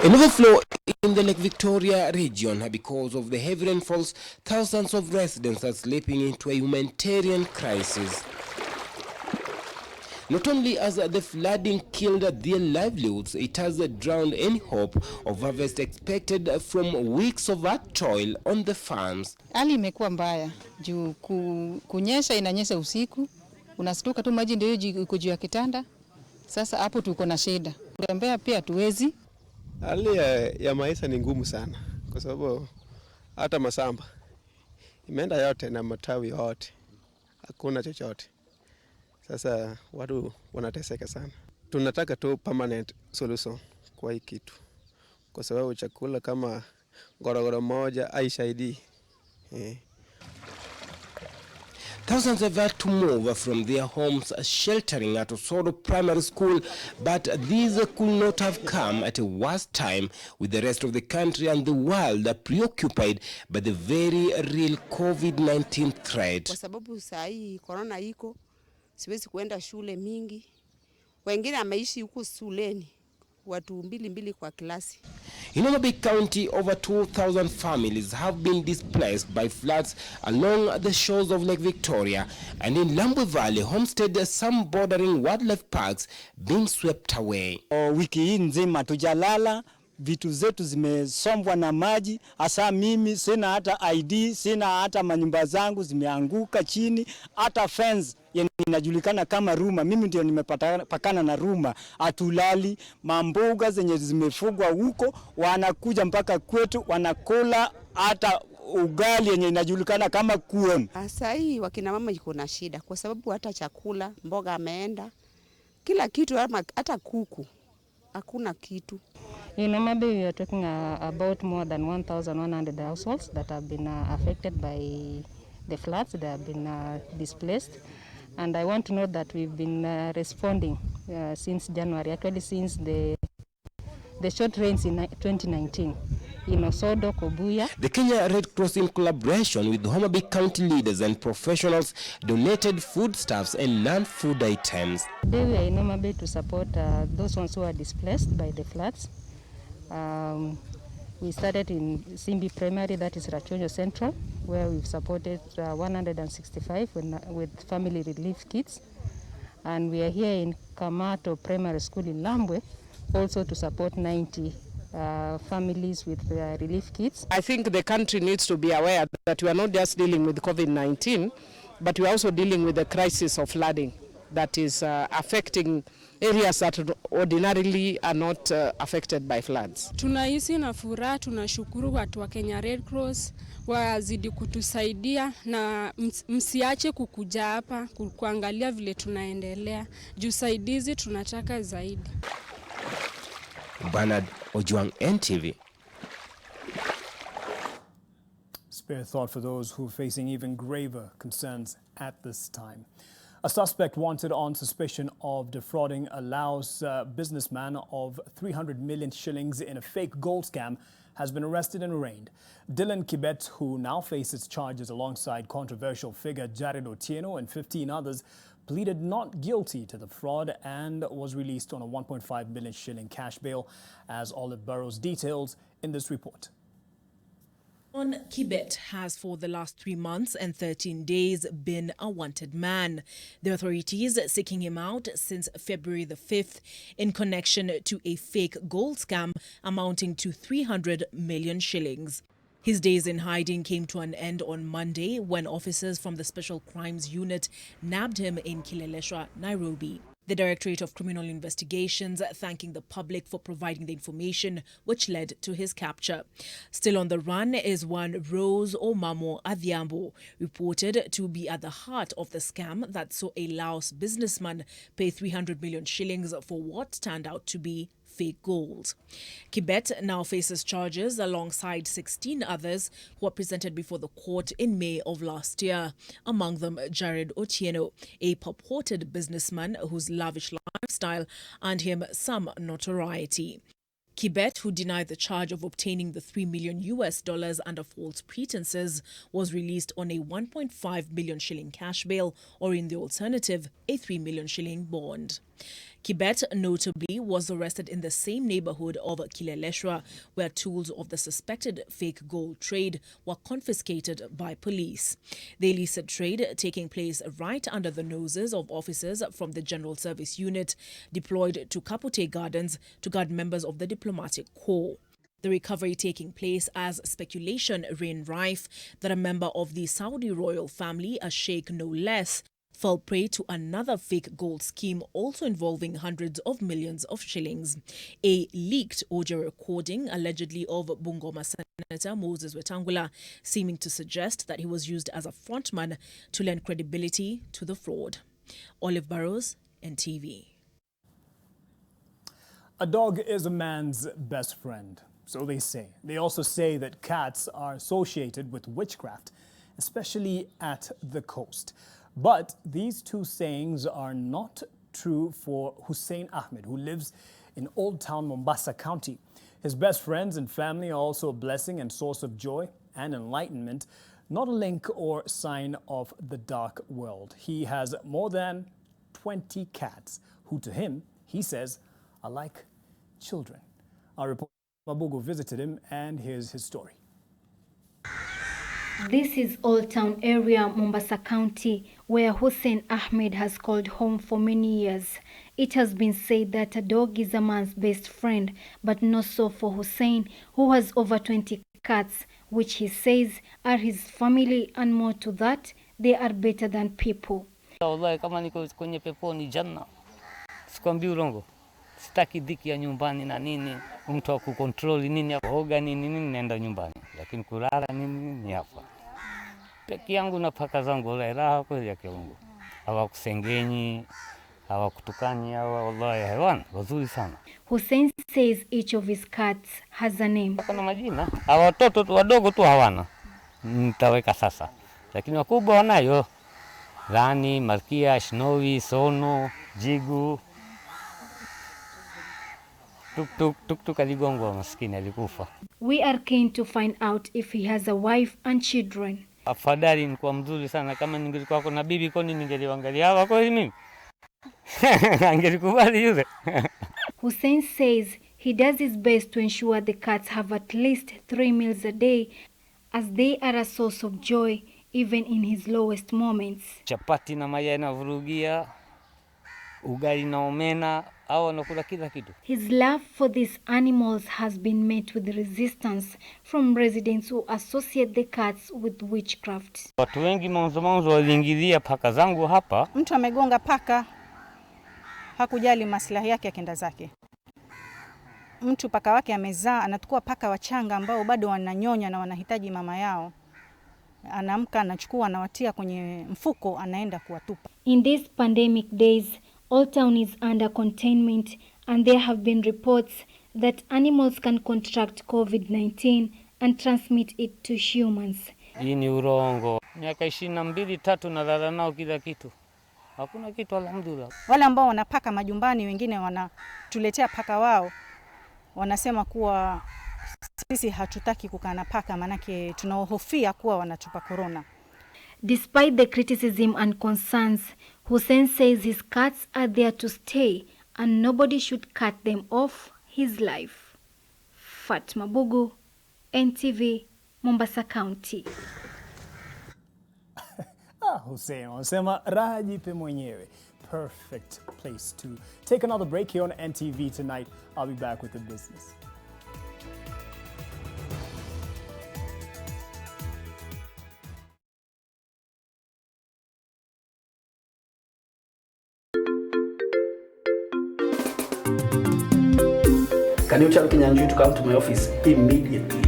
Speaker 22: An overflow in the Lake Victoria region because of the heavy rainfalls, thousands of residents are slipping into a humanitarian crisis. Not only has the flooding killed their livelihoods, it has drowned any hope of harvest expected from weeks of hard toil on the farms.
Speaker 24: Hali imekuwa mbaya juu kunyesha, inanyesha usiku, unastuka tu maji ndio iko juu ya kitanda. Sasa hapo tuko na shida, kutembea pia tuwezi.
Speaker 25: Hali ya maisha ni ngumu sana kwa sababu hata masamba imeenda yote na matawi yote, hakuna chochote. Sasa watu wanateseka sana. Tunataka tu permanent solution kwa hii kitu, kwa sababu chakula kama gorogoro moja haishaidii.
Speaker 22: Thousands have had to move from their homes, sheltering at Osoro Primary School, but these could not have come at a worse time, with the rest of the country and the world preoccupied by the very real COVID-19 threat.
Speaker 26: Kwa sababu saa hii corona iko, siwezi kuenda shule mingi. Wengine ameishi huko shuleni, watu mbili kwa klasi.
Speaker 22: In Homa Bay County, over 2,000 families have been displaced by floods along the shores of Lake Victoria, and in Lambwe Valley, Homestead, some bordering wildlife parks being swept away.
Speaker 27: Wiki hii nzima tujalala, vitu zetu zimesombwa na maji. Hasa mimi sina hata ID, sina hata manyumba zangu zimeanguka chini, hata fence inajulikana kama ruma. Mimi ndio nimepakana na ruma. Atulali, mamboga zenye zimefugwa huko wanakuja mpaka kwetu, wanakula hata ugali yenye inajulikana kama kuon.
Speaker 26: Sasa hii wakina mama iko na shida kwa sababu hata chakula, mboga ameenda, kila kitu, hata kuku hakuna kitu.
Speaker 24: In Homa Bay, we are talking about more than 1,100 households that have been affected by the floods. They have been displaced. And I want to note that we've been responding since January, actually since the short rains in 2019. in Osodo, Kobuya.
Speaker 22: The Kenya Red Cross, in collaboration with Homa Bay County leaders and professionals, donated foodstuffs and non-food items.
Speaker 24: Today we are in Homa Bay to support those ones who are displaced by the floods. We started in Simbi Primary, that is Rachonyo Central, where we've supported 165 with family relief kits. And we are here in Kamato Primary School in Lambwe, also to support 90 families with relief kits.
Speaker 1: I think the country needs to be aware that we are not just dealing with COVID-19, but we are also dealing with the crisis of flooding that is affecting areas that ordinarily are not affected by floods.
Speaker 10: Tunahisi na furaha, tunashukuru watu wa Kenya Red Cross wazidi kutusaidia na msiache kukuja hapa kuangalia vile tunaendelea. Juu saidizi tunataka zaidi.
Speaker 22: Bernard Ojwang, NTV.
Speaker 12: Spare thought for those who are facing even graver concerns at this time. A suspect wanted on suspicion of defrauding a Laos businessman of 300 million shillings in a fake gold scam has been arrested and arraigned. Dylan Kibet, who now faces charges alongside controversial figure Jared Otieno and 15 others, pleaded not guilty to the fraud and was released on a 1.5 million shilling cash bail, as Olive Burrows details in this report.
Speaker 13: On Kibet has for the last 3 months and 13 days been a wanted man. The authorities seeking him out since February the 5th in connection to a fake gold scam amounting to 300 million shillings. His days in hiding came to an end on Monday when officers from the Special Crimes Unit nabbed him in Kileleshwa, Nairobi. The Directorate of Criminal Investigations thanking the public for providing the information which led to his capture. Still on the run is one Rose Omamo Adhiambo, reported to be at the heart of the scam that saw a Laos businessman pay 300 million shillings for what turned out to be fake gold. Kibet now faces charges alongside 16 others who were presented before the court in May of last year. Among them, Jared Otieno, a purported businessman whose lavish lifestyle earned him some notoriety. Kibet, who denied the charge of obtaining the $3 million under false pretenses, was released on a 1.5 million shilling cash bail, or in the alternative, a 3 million shilling bond. Kibet notably was arrested in the same neighborhood of Kileleshwa, where tools of the suspected fake gold trade were confiscated by police. The illicit trade taking place right under the noses of officers from the General Service Unit deployed to Kapute Gardens to guard members of the diplomatic corps. The recovery taking place as speculation reigned rife that a member of the Saudi royal family, a sheikh no less, fell prey to another fake gold scheme also involving hundreds of millions of shillings. A leaked audio recording allegedly of Bungoma Senator Moses Wetangula seeming to suggest that he was used as a frontman to lend credibility to the fraud. Olive Burrows, NTV.
Speaker 12: A dog is a man's best friend, so they say. They also say that cats are associated with witchcraft, especially at the coast. But these two sayings are not true for Hussein Ahmed, who lives in Old Town, Mombasa County. His best friends and family are also a blessing and source of joy and enlightenment, not a link or sign of the dark world. He has more than 20 cats, who to him, he says, are like children. Our reporter Mabugo visited him, and here's his story.
Speaker 14: This is Old Town area, Mombasa County, where Hussein Ahmed has called home for many years. It has been said that a dog is a man's best friend, but not so for Hussein, who has over 20 cats, which he says are his family, and more to that, they are better than people.
Speaker 15: Wallahi kama niko kwenye peponi janna. Sikwambii urongo. Sitaki dhiki ya nyumbani na nini, mtu wa kukontrol nini, hoga nini naenda nyumbani. Lakini kulala nini hapa. Peke yangu na paka zangu wallahi raha kweli ya Mungu. Hawakusengenyi, hawakutukani hawa, wallahi haiwan wazuri sana.
Speaker 14: Hussein says each of his cats has a name.
Speaker 15: Kuna majina. Hawa watoto wadogo tu hawana. Nitaweka sasa. Lakini wakubwa wanayo. Rani, Malkia, Shnowi, Sono, Jigu. Tuk aligongwa, maskini alikufa.
Speaker 14: We are keen to find out if he has a wife and children.
Speaker 15: Afadhali ni kwa mzuri sana kama ningelikuwa kuna bibi koni ningeliangalia hawa kwa mimi. Angelikubali yule.
Speaker 14: Hussein says he does his best to ensure the cats have at least 3 meals a day, as they are a source of joy even in his lowest moments.
Speaker 15: Chapati na mayai na vurugia, ugali na omena, au wanakula kila kitu.
Speaker 14: His love for these animals has been met with resistance from residents who associate the cats with witchcraft.
Speaker 15: Watu wengi mwanzo waliingilia paka zangu hapa.
Speaker 3: Mtu amegonga paka, hakujali maslahi yake, akenda zake. Mtu paka wake amezaa, anatukua paka wachanga ambao bado wananyonya na wanahitaji mama yao. Anaamka, anachukua, anawatia kwenye mfuko, anaenda kuwatupa.
Speaker 14: In these pandemic days, Old Town is under containment, and there have been reports that animals can contract COVID-19 and transmit it to humans.
Speaker 15: Hii ni urongo. Miaka 22-3 nalala nao kila kitu. Hakuna kitu, alhamdulillah.
Speaker 3: Wale ambao wanapaka majumbani, wengine wanatuletea paka wao, wanasema kuwa sisi hatutaki kukaa na paka manake tunahofia kuwa wanatupa corona.
Speaker 14: Despite the criticism and concerns, Hussein says his cats are there to stay and nobody should cut them off his life. Fatma Bugu, NTV, Mombasa County.
Speaker 12: Hussein, wanasema raha jipe mwenyewe. Perfect place to take another break here on NTV tonight. I'll be back with the business.
Speaker 11: Can you tell Kinyanjui to come to my office immediately?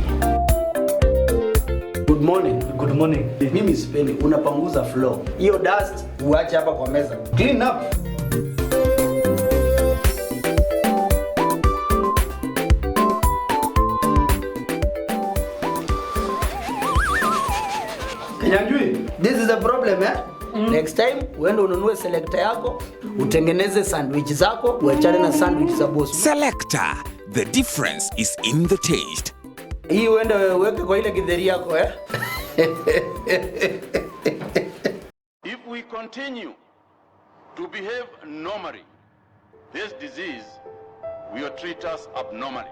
Speaker 11: Good morning. Good morning. Mimi sipendi unapanguza floor. Hiyo dust uache hapa kwa meza. Clean up. Kinyanjui, this is a problem, eh? Next time uende ununue selector yako, utengeneze sandwich zako, uachane na sandwich za boss.
Speaker 18: Selector, the difference is in the taste.
Speaker 11: Hii uende uweke kwa ile githeri yako, eh?
Speaker 19: If we continue to behave normally, this disease will treat us abnormally.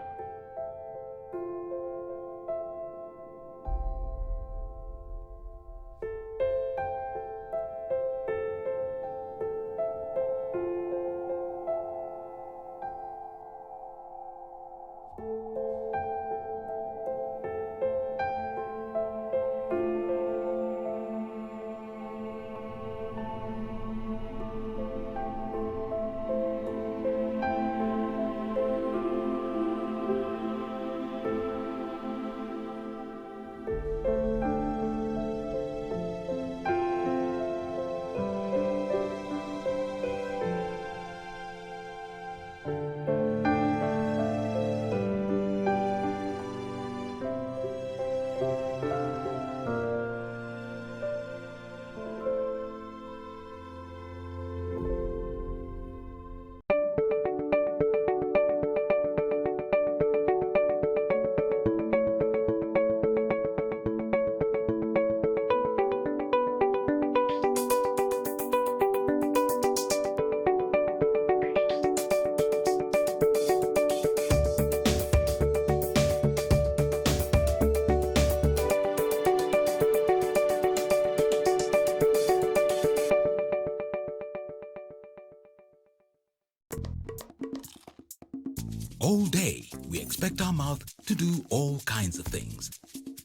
Speaker 18: All day, we expect our mouth to do all kinds of things.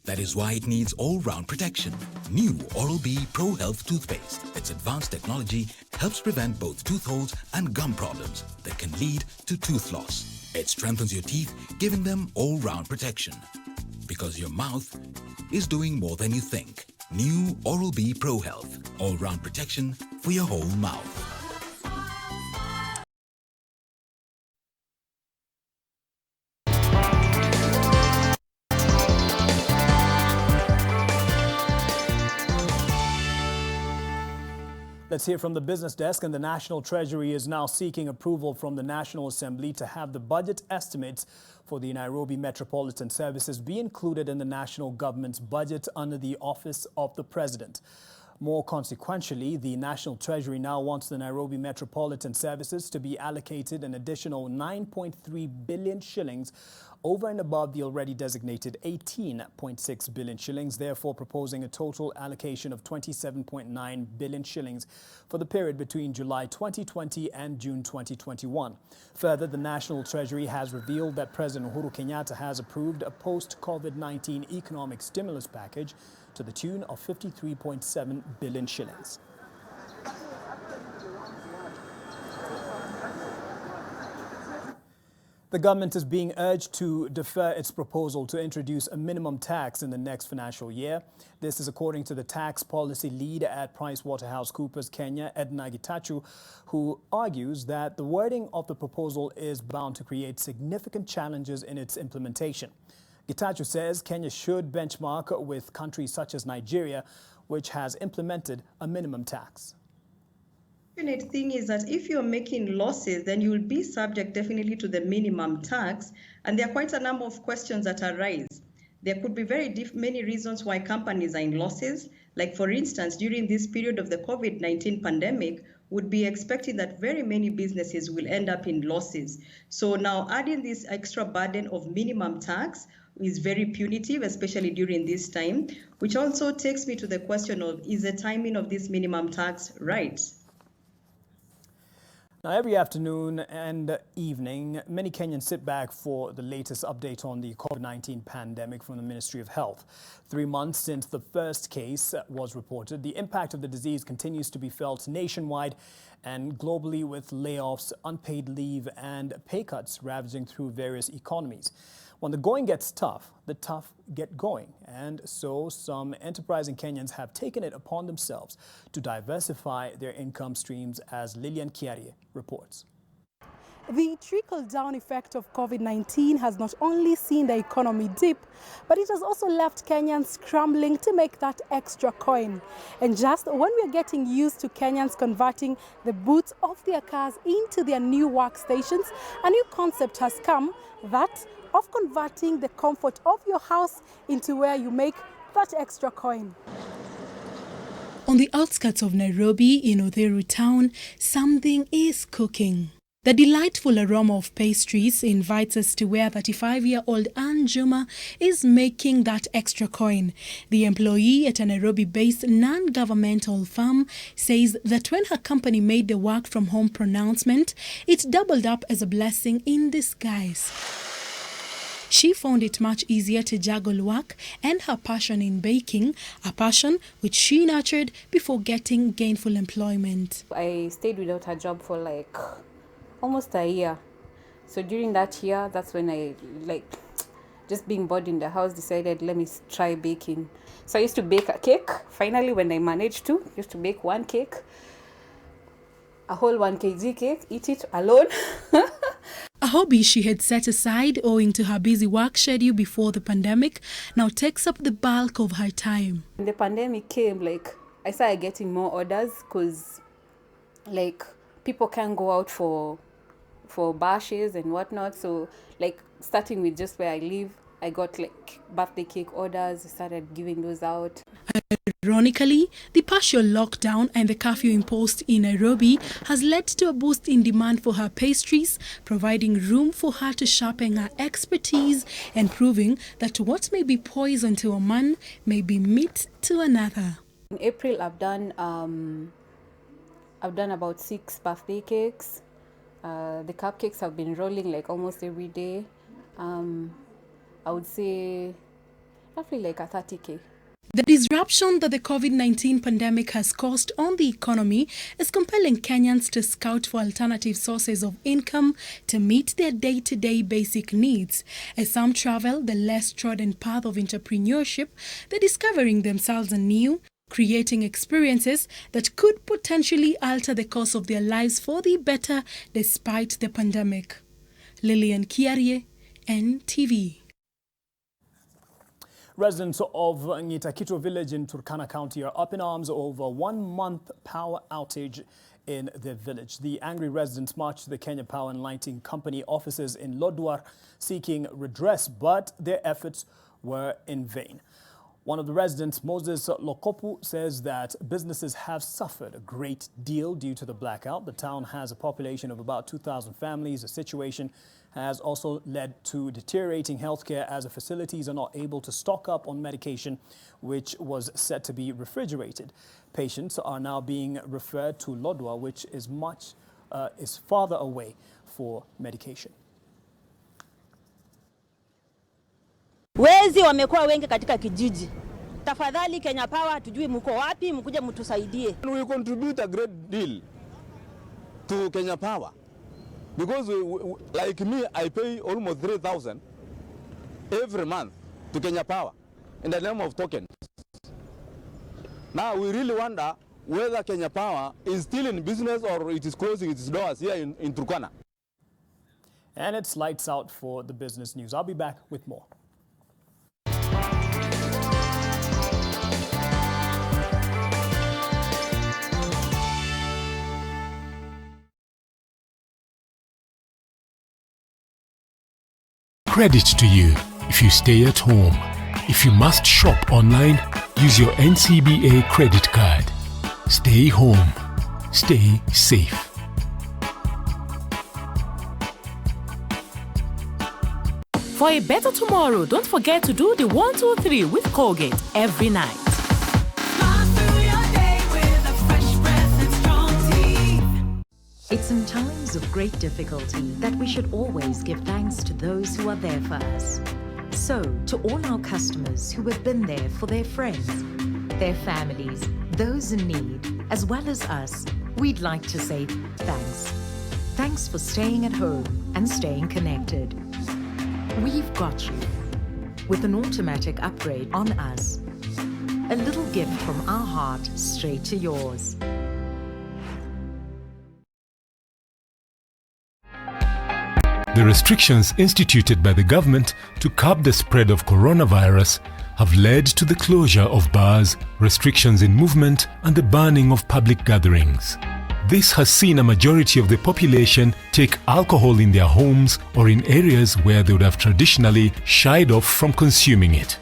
Speaker 18: That is why it needs all-round protection. New Oral-B Pro Health toothpaste. Its advanced technology helps prevent both tooth holes and gum problems that can lead to tooth loss. It strengthens your teeth, giving them all-round protection. Because your mouth is doing more than you think. New Oral-B Pro Health. All-round protection for your whole mouth.
Speaker 12: Let's hear from the business desk. And the National Treasury is now seeking approval from the National Assembly to have the budget estimates for the Nairobi Metropolitan Services be included in the national government's budget under the Office of the President. More consequentially, the National Treasury now wants the Nairobi Metropolitan Services to be allocated an additional 9.3 billion shillings over and above the already designated 18.6 billion shillings, therefore proposing a total allocation of 27.9 billion shillings for the period between July 2020 and June 2021. Further, the National Treasury has revealed that President Uhuru Kenyatta has approved a post-COVID-19 economic stimulus package to the tune of 53.7 billion shillings. The government is being urged to defer its proposal to introduce a minimum tax in the next financial year. This is according to the tax policy lead at PricewaterhouseCoopers Kenya, Edna Gitachu, who argues that the wording of the proposal is bound to create significant challenges in its implementation. Gitachu says Kenya should benchmark with countries such as Nigeria, which has implemented a minimum tax.
Speaker 2: The unfortunate thing is that if you're making losses, then you will be subject definitely to the minimum tax. And there are quite a number of questions that arise. There could be many reasons why companies are in losses. Like for instance, during this period of the COVID-19 pandemic, would be expecting that very many businesses will end up in losses. So now adding this extra burden of minimum tax is very punitive, especially during this time, which also takes me to the question of, is the timing of this minimum tax right?
Speaker 12: Now, every afternoon and evening, many Kenyans sit back for the latest update on the COVID-19 pandemic from the Ministry of Health. 3 months since the first case was reported, the impact of the disease continues to be felt nationwide and globally, with layoffs, unpaid leave and pay cuts ravaging through various economies. When the going gets tough, the tough get going. And so some enterprising Kenyans have taken it upon themselves to diversify their income streams, as Lilian Kiarie reports.
Speaker 4: The trickle-down effect of COVID-19 has not only seen the economy dip, but it has also left Kenyans scrambling to make that extra coin. And just when we're getting used to Kenyans converting the boots of their cars into their new workstations, a new concept has come, that of converting the comfort of your house into where you make that extra coin.
Speaker 13: On the outskirts of Nairobi, in Otheru town, something is cooking. The delightful aroma of pastries invites us to where 35-year-old Ann Juma is making that extra coin. The employee at a Nairobi-based non-governmental firm says that when her company made the work from home pronouncement, it doubled up as a blessing in disguise. She found it much easier to juggle work and her passion in baking, a passion which she nurtured before getting gainful employment.
Speaker 5: I stayed without a job for like almost a year. So during that year, that's when I, just being bored in the house, decided let me try baking. So I used to bake a cake. Finally, when I managed to, used to bake one cake, a whole 1 kg cake, eat it alone.
Speaker 13: A hobby she had set aside owing to her busy work schedule before the pandemic now takes up the bulk of her time.
Speaker 5: When the pandemic came, I started getting more orders because people can't go out for bashes and whatnot. So starting with just where I live, I got birthday cake orders, I started giving those out.
Speaker 13: Ironically, the partial lockdown and the curfew imposed in Nairobi has led to a boost in demand for her pastries, providing room for her to sharpen her expertise and proving that what may be poison to a man may be meat to another.
Speaker 5: In April, I've done about 6 birthday cakes. The cupcakes have been rolling almost every day. I would say roughly a 30K.
Speaker 13: The disruption that the COVID-19 pandemic has caused on the economy is compelling Kenyans to scout for alternative sources of income to meet their day-to-day basic needs. As some travel the less trodden path of entrepreneurship, they're discovering themselves anew, creating experiences that could potentially alter the course of their lives for the better despite the pandemic. Lilian Kiarie, NTV.
Speaker 12: Residents of Ngitakito village in Turkana County are up in arms over 1 month power outage in their village. The angry residents marched to the Kenya Power and Lighting Company offices in Lodwar seeking redress, but their efforts were in vain. One of the residents, Moses Lokopu, says that businesses have suffered a great deal due to the blackout. The town has a population of about 2,000 families. The situation has also led to deteriorating healthcare as the facilities are not able to stock up on medication, which was set to be refrigerated. Patients are now being referred to Lodwar, which is farther away for medication.
Speaker 6: Wezi wamekuwa wengi katika kijiji. Tafadhali Kenya Power, tujui mko wapi, mkuje mtusaidie.
Speaker 8: We contribute a great deal to Kenya Power because like me, I pay almost 3,000 every month to Kenya Power in the name of tokens. Now we really wonder whether Kenya Power is still in business or it is closing its doors here in Turkana.
Speaker 12: And it's lights out for the business news. I'll be back with more.
Speaker 9: Credit to you if you stay at home. If you must shop online, use your NCBA credit card. Stay home. Stay safe.
Speaker 16: For a better tomorrow, don't forget to do the 1, 2, 3 with Colgate every night.
Speaker 20: It's in times of great difficulty that we should always give thanks to those who are there for us. So, to all our customers who have been there for their friends, their families, those in need, as well as us, we'd like to say thanks. Thanks for staying at home and staying connected. We've got you. With an automatic upgrade on us. A little gift from our heart straight to yours.
Speaker 9: The restrictions instituted by the government to curb the spread of coronavirus have led to the closure of bars, restrictions in movement, and the banning of public gatherings. This has seen a majority of the population take alcohol in their homes or in areas where they would have traditionally shied off from consuming it.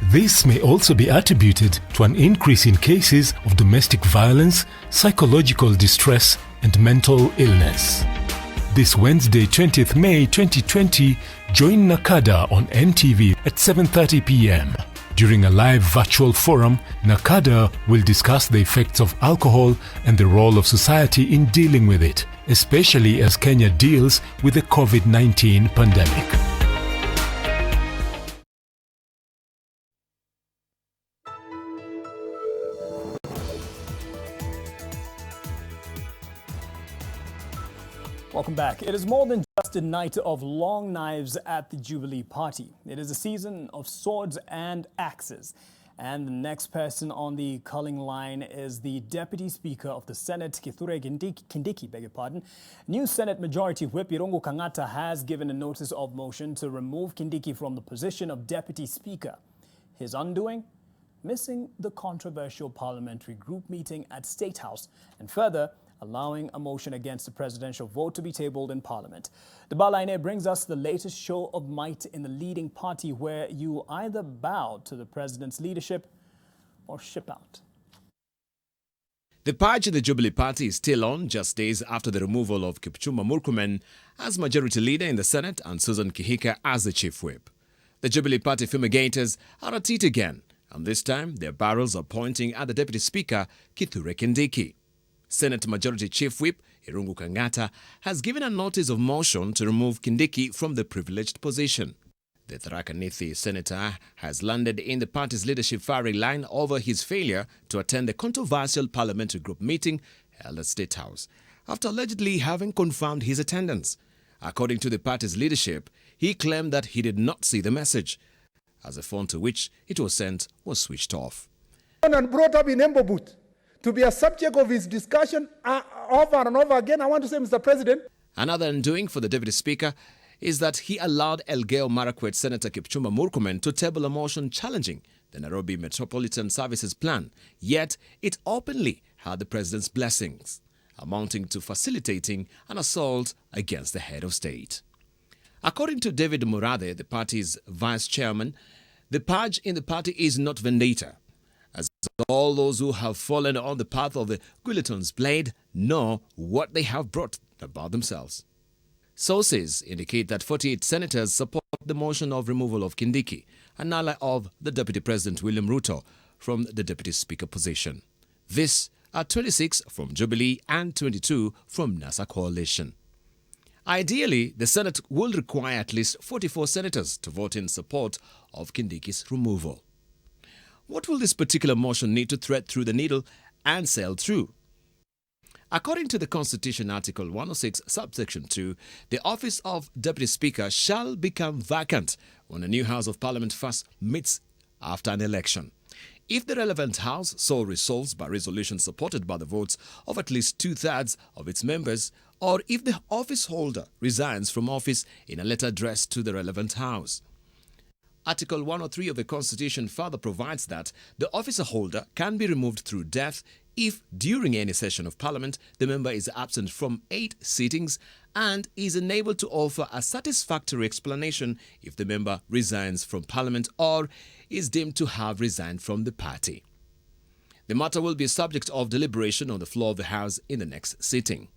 Speaker 9: This may also be attributed to an increase in cases of domestic violence, psychological distress, and mental illness. This Wednesday, 20th May 2020, join Nakada on NTV at 7:30 p.m. During a live virtual forum, Nakada will discuss the effects of alcohol and the role of society in dealing with it, especially as Kenya deals with the COVID-19 pandemic.
Speaker 12: Welcome back. It is more than just a night of long knives at the Jubilee Party. It is a season of swords and axes. And the next person on the calling line is the Deputy Speaker of the Senate, Kithure Kindiki. New Senate Majority Whip Irungu Kang'ata has given a notice of motion to remove Kindiki from the position of Deputy Speaker. His undoing? Missing the controversial parliamentary group meeting at State House, and further, allowing a motion against the presidential vote to be tabled in Parliament. The Balaine brings us the latest show of might in the leading party, where you either bow to the president's leadership or ship out.
Speaker 21: The purge in the Jubilee Party is still on, just days after the removal of Kipchumba Murkomen as majority leader in the Senate and Susan Kihika as the chief whip. The Jubilee Party fumigators are at it again, and this time their barrels are pointing at the Deputy Speaker, Kithure Kindiki. Senate Majority Chief Whip Irungu Kang'ata has given a notice of motion to remove Kindiki from the privileged position. The Tharaka Nithi senator has landed in the party's leadership firing line over his failure to attend the controversial parliamentary group meeting held at State House, after allegedly having confirmed his attendance. According to the party's leadership, he claimed that he did not see the message, as the phone to which it was sent was switched off.
Speaker 23: And brought up in Embo Booth to be a subject of his discussion over and over again. I want to say, Mr. President.
Speaker 21: Another undoing for the Deputy Speaker is that he allowed Elgeyo Marakwet Senator Kipchumba Murkomen to table a motion challenging the Nairobi Metropolitan Services Plan, yet it openly had the president's blessings, amounting to facilitating an assault against the head of state. According to David Murade, the party's vice chairman, the purge in the party is not vendetta, as all those who have fallen on the path of the Guillotin's blade know what they have brought about themselves. Sources indicate that 48 senators support the motion of removal of Kindiki, an ally of the Deputy President William Ruto, from the Deputy Speaker position. This are 26 from Jubilee and 22 from NASA coalition. Ideally, the Senate will require at least 44 senators to vote in support of Kindiki's removal. What will this particular motion need to thread through the needle and sail through? According to the Constitution, Article 106, subsection 2, the office of Deputy Speaker shall become vacant when a new House of Parliament first meets after an election. If the relevant House so resolves by resolution supported by the votes of at least 2/3 of its members, or if the office holder resigns from office in a letter addressed to the relevant House. Article 103 of the Constitution further provides that the officer holder can be removed through death if, during any session of Parliament, the member is absent from 8 sittings and is unable to offer a satisfactory explanation if the member resigns from Parliament or is deemed to have resigned from the party. The matter will be subject of deliberation on the floor of the House in the next sitting.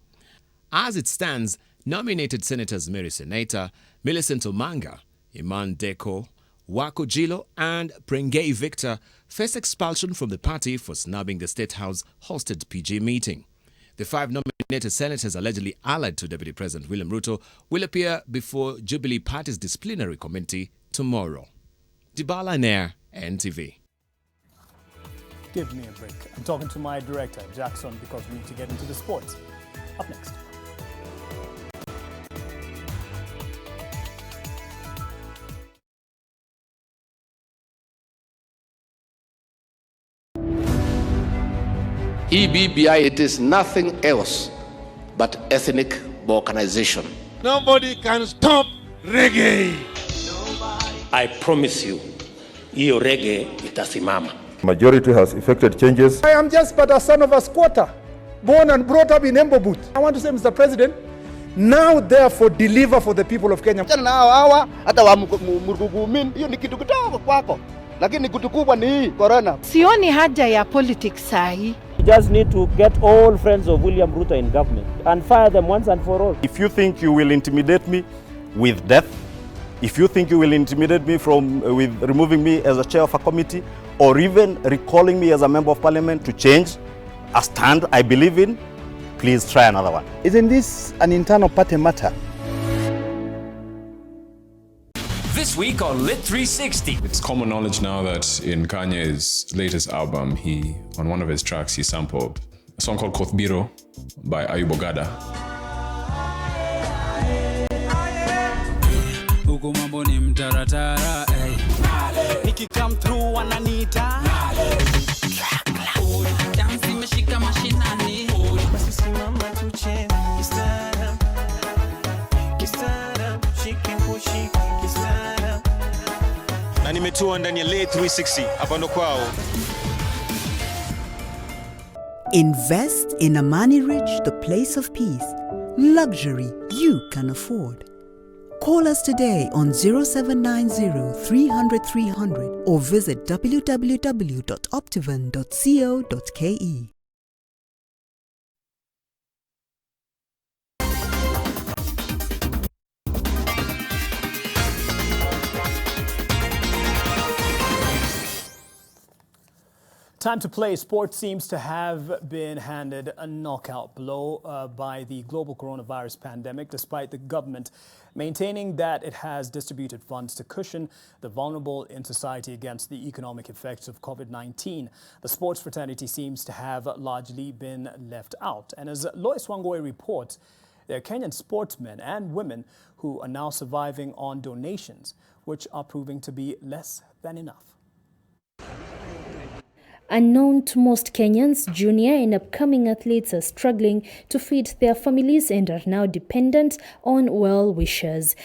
Speaker 21: As it stands, nominated Senators Mary Seneta, Millicent Omanga, Iman Deko, Wako Jilo and Prengei Victor face expulsion from the party for snubbing the State House-hosted PG meeting. The 5 nominated senators allegedly allied to Deputy President William Ruto will appear before Jubilee Party's disciplinary committee tomorrow. Dibala Nair, NTV.
Speaker 12: Give me a break. I'm talking to my director, Jackson, because we need to get into the sports. Up next.
Speaker 1: EBBI, it is nothing else but ethnic balkanization.
Speaker 7: Nobody can stop reggae.
Speaker 17: I promise you, hiyo reggae itasimama.
Speaker 23: Majority has effected changes. I am just but a son of a squatter, born and brought up in Embo Boot. I want to say, Mr. President, now therefore deliver for the people of Kenya.
Speaker 24: Hawa hata wa Murgugumin, hiyo ni kitu kidogo kwako. Lakini kitu kubwa ni hii corona.
Speaker 25: Sioni haja ya politics sahi.
Speaker 26: We just need to get all friends of William Ruto in government and fire them once and for all.
Speaker 27: If you think you will intimidate me with death, if you think you will intimidate me with removing me as a chair of a committee, or even recalling me as a member of parliament to change a stand I believe in, please try another one.
Speaker 28: Isn't this an internal party matter?
Speaker 29: This week on Lit 360.
Speaker 30: It's common knowledge now that in Kanye's latest album, on one of his tracks, he sampled a song called Kothbiro by Ayub Ogada.
Speaker 31: Come through wananita dansi meshika mashinani basi simama tucheze kisara shike kushika kisara
Speaker 32: na nimetua ndani ya Lit 360 hapa ndo kwao.
Speaker 33: Invest in Amani Ridge, the place of peace, luxury you can afford. Call us today on 0790 300 300 or visit www.optivan.co.ke.
Speaker 12: Time to play. Sports seems to have been handed a knockout blow by the global coronavirus pandemic, despite the government maintaining that it has distributed funds to cushion the vulnerable in society against the economic effects of COVID-19. The sports fraternity seems to have largely been left out. And as Lois Wangoi reports, there are Kenyan sportsmen and women who are now surviving on donations, which are proving to be less than enough.
Speaker 2: Unknown to most Kenyans, junior and upcoming athletes are struggling to feed their families and are now dependent on well-wishers.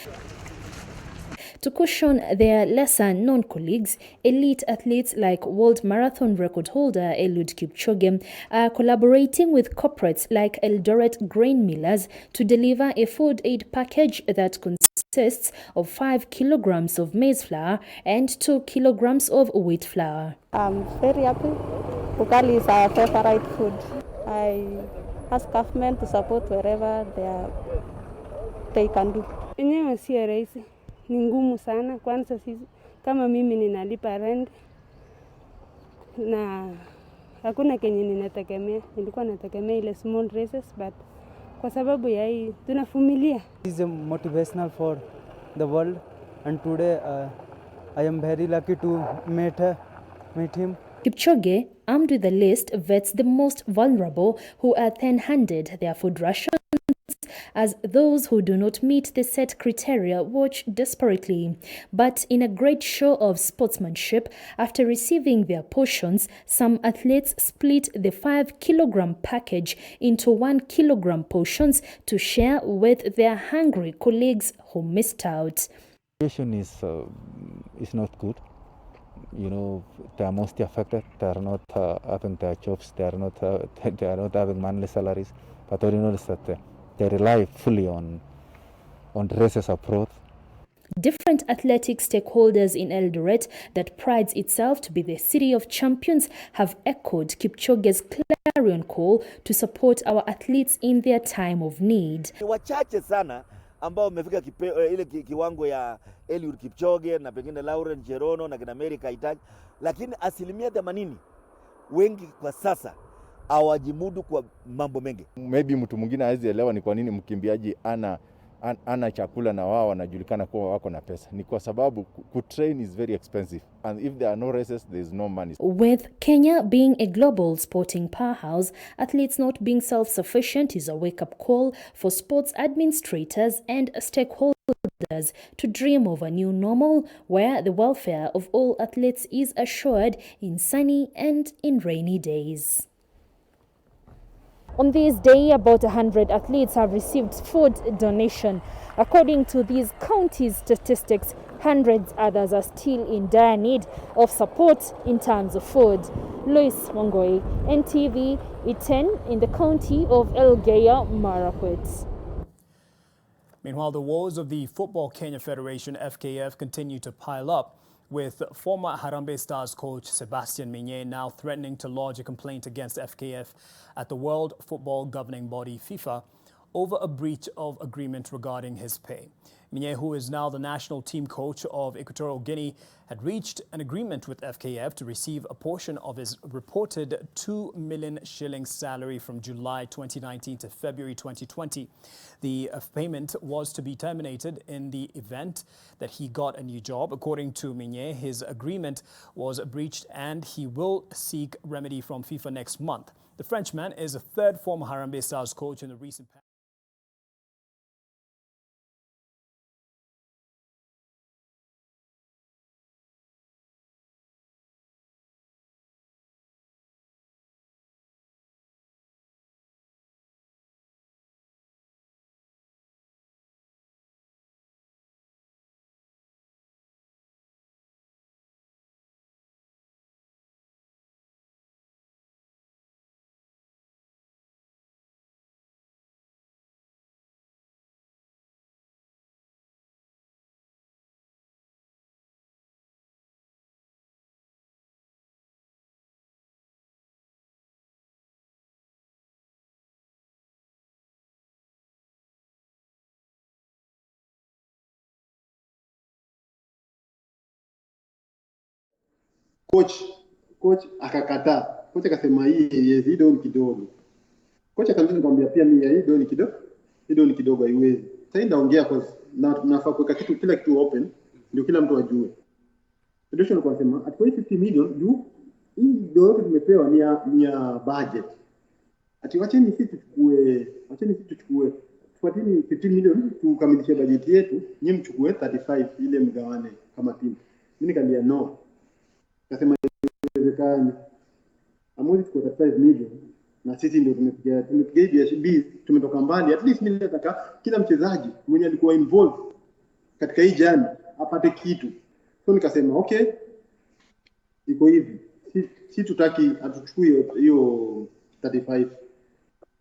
Speaker 2: To cushion their lesser-known colleagues, elite athletes like world marathon record holder Eliud Kipchoge are collaborating with corporates like Eldoret grain millers to deliver a food aid package that consists of 5 kilograms of maize flour and 2 kilograms of wheat flour.
Speaker 3: I'm very happy. Ugali is our favorite food. I ask government to support wherever they can do.
Speaker 4: Enyewe si rahisi. Ni ngumu sana, kwanza sisi kama mimi ninalipa rent na hakuna kenye ninategemea. Nilikuwa nategemea ile small races, but kwa sababu ya hii tunavumilia.
Speaker 28: This is motivational for the world, and today I am very lucky to meet him.
Speaker 2: Kipchoge, armed with a list, vets the most vulnerable who are then handed their food rations, as those who do not meet the set criteria watch desperately. But in a great show of sportsmanship, after receiving their portions, some athletes split the 5-kilogram package into 1-kilogram portions to share with their hungry colleagues who missed out.
Speaker 5: The situation is not good. You know, they are mostly affected. They are not having their jobs. They are not having monthly salaries. But all you know is that they rely fully on races abroad.
Speaker 2: Different athletic stakeholders in Eldoret, that prides itself to be the city of champions, have echoed Kipchoge's clarion call to support our athletes in their time of need.
Speaker 24: Wachache sana ambao wamefika ile kiwango ya Eliud Kipchoge na pengine Laurent Jerono na kina Mary Kaitaj, lakini 80% wengi kwa sasa hawajimudu kwa mambo mengi.
Speaker 6: Maybe mtu mwingine hawezi elewa ni kwa nini mkimbiaji ana chakula na wao wanajulikana kuwa wako na pesa. Ni kwa sababu kutrain is very expensive, and if there are no races, there is no money.
Speaker 2: With Kenya being a global sporting powerhouse, athletes not being self-sufficient is a wake-up call for sports administrators and stakeholders to dream of a new normal where the welfare of all athletes is assured in sunny and in rainy days. On this day, about 100 athletes have received food donation. According to these county statistics, hundreds others are still in dire need of support in terms of food. Louis Wangoi, NTV, Iten, in the county of Elgeyo Marakwet.
Speaker 12: Meanwhile, the woes of the Football Kenya Federation, FKF, continue to pile up, with former Harambee Stars coach Sebastian Minye now threatening to lodge a complaint against FKF at the World Football Governing Body, FIFA, over a breach of agreement regarding his pay. Minye, who is now the national team coach of Equatorial Guinea, had reached an agreement with FKF to receive a portion of his reported 2 million shillings salary from July 2019 to February 2020. The payment was to be terminated in the event that he got a new job. According to Minye, his agreement was breached and he will seek remedy from FIFA next month. The Frenchman is a third former Harambee Stars coach in the recent past.
Speaker 10: Coach akakataa. Coach akasema hii doni kidogo. Coach akamwambia pia mimi hii doni kidogo haiwezi. Sasa ndaongea kwa nafaa kuweka kila kitu open ndio kila mtu ajue. Federation alikuwa anasema at 50 million juu hii ndio tumepewa ni ya budget. Wacheni sisi tuchukue tufuatini 15 million tukamilishe budget yetu, nyinyi mchukue 35 ile mgawane kama timu. Mimi nikamwambia no. Kasema haiwezekani. Hamwezi chukua 35 million na sisi ndio tumepiga biz, tumetoka mbali. At least mimi nataka kila mchezaji mwenye alikuwa involved katika hii jani apate kitu. So nikasema okay, iko hivi, si tutaki atuchukue hiyo 35,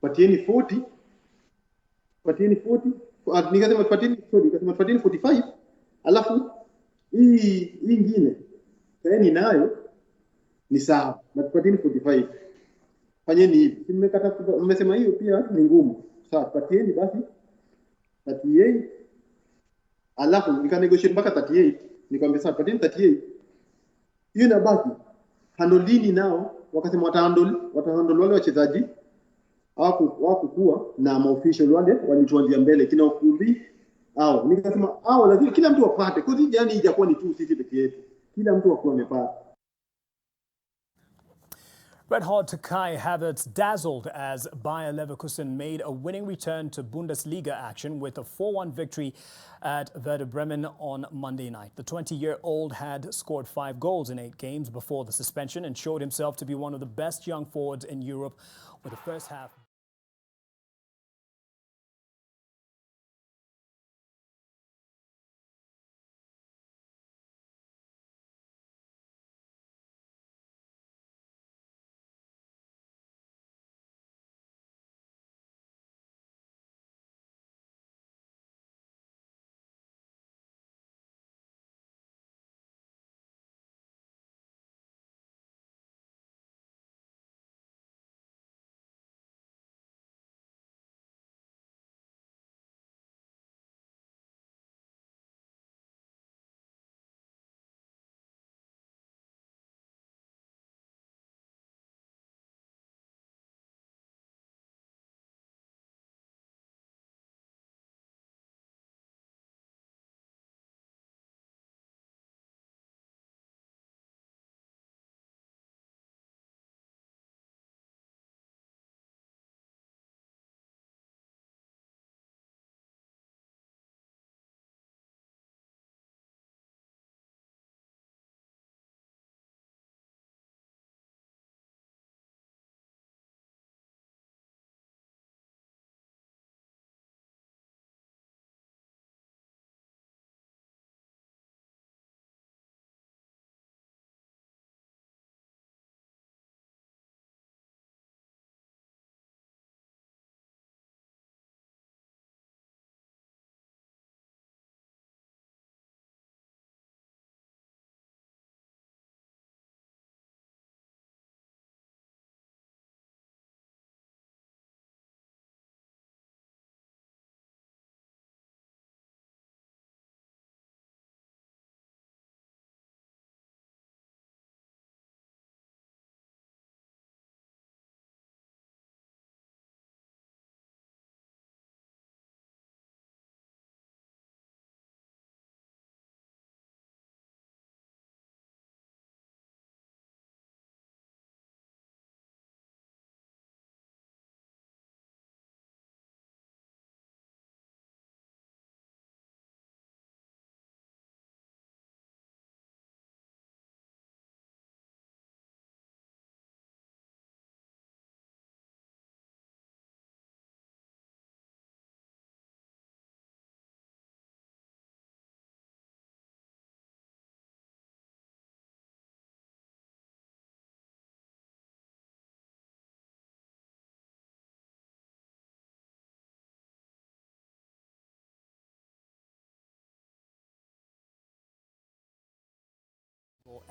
Speaker 10: patieni 40, nikasema patieni 45, alafu hii nyingine kaeni nayo ni sawa, na tupatieni 45. Fanyeni hivi. Mmesema hiyo pia ni ngumu. Sawa, tupatieni basi 38. Alafu nikanegotiate mpaka 38. Nikamwambia sawa, tupatieni 38. Hiyo inabaki. Handolini nao wakasema watahandle wale wachezaji hawakuwa na maofficial wale walituanzia mbele kina ukumbi au nikasema lazima kila mtu apate, kwa sababu yani ijakuwa ni tu sisi pekee yetu, kila mtu akuwa amepata.
Speaker 12: Red Hot Kai Havertz dazzled as Bayer Leverkusen made a winning return to Bundesliga action with a 4-1 victory at Werder Bremen on Monday night. The 20-year-old had scored 5 goals in 8 games before the suspension and showed himself to be one of the best young forwards in Europe with the first half.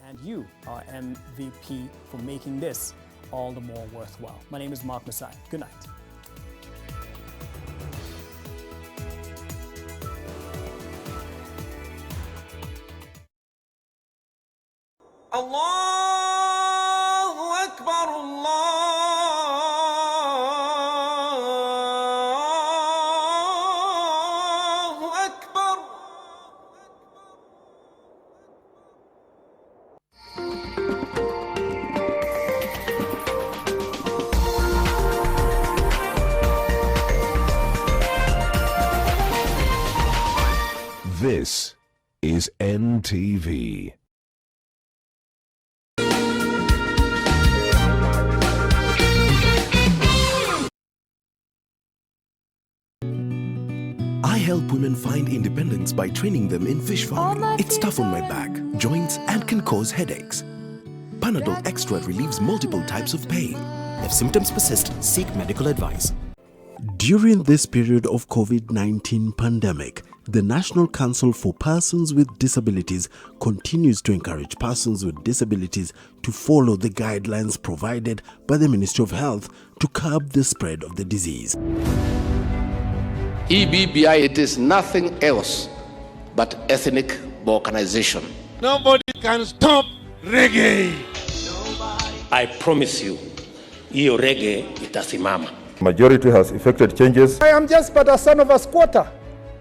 Speaker 12: And you are MVP for making this all the more worthwhile. My name is Mark Masai. Good night.
Speaker 31: Allahu Akbar, Allahu Akbar.
Speaker 1: This is NTV.
Speaker 7: help women find independence by training them in fish farming. It's tough on my back, joints, and can cause headaches. Panadol Extra relieves multiple types of pain. If symptoms persist, seek medical advice.
Speaker 8: During this period of COVID-19 pandemic, the National Council for Persons with Disabilities continues to encourage persons with disabilities to follow the guidelines provided by the Ministry of Health to curb the spread of the disease.
Speaker 17: EBBI, it is nothing else but ethnic balkanization.
Speaker 9: Nobody can stop reggae.
Speaker 17: I promise you, hiyo reggae itasimama.
Speaker 11: Majority has effected changes.
Speaker 23: I am just but a son of a squatter,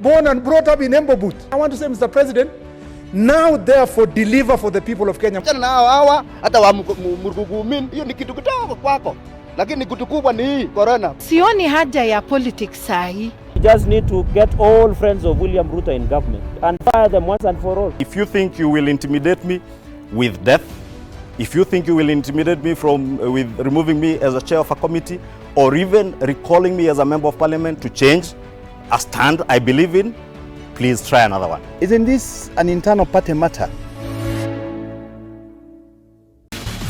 Speaker 23: born and brought up in Embo. I want to say, Mr. President, now therefore deliver for the people of Kenya.
Speaker 13: Na hawa hata wa murgugumin, hiyo ni kitu kidogo kwako, lakini kitu kubwa ni hii corona.
Speaker 25: Sioni haja ya politics sahi.
Speaker 26: We just need to get all friends of William Ruto in government and fire them once and for all.
Speaker 27: If you think you will intimidate me with death, if you think you will intimidate me with removing me as a chair of a committee, or even recalling me as a member of parliament to change a stand I believe in, please try another one.
Speaker 13: Isn't this an internal party matter?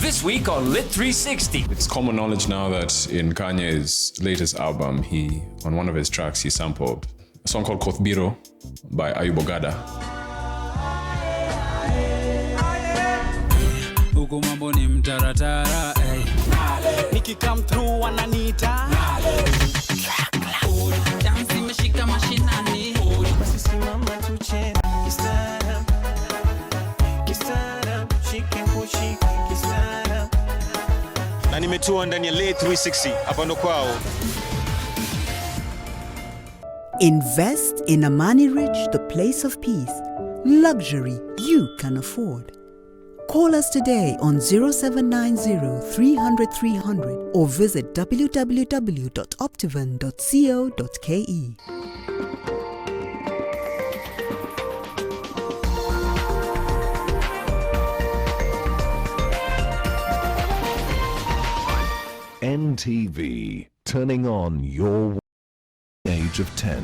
Speaker 29: This week on Lit 360.
Speaker 30: It's common knowledge now that in Kanye's latest album, on one of his tracks, he sampled a song called Kothbiro by Ayubo Gada.
Speaker 31: Huku mambo ni mtaratara, nikikam through wananiita dansi meshika mashinani, basi simama tucheze kistaarab, kistaarab, shike kushike kistaarab.
Speaker 32: Na nimetua ndani ya Lit 360 hapa ndo kwao.
Speaker 33: Invest in Amani Rich, the place of peace. Luxury you can afford. Call us today on 0790 300 300 or visit www.optivan.co.ke.
Speaker 1: NTV, turning on your age of 10.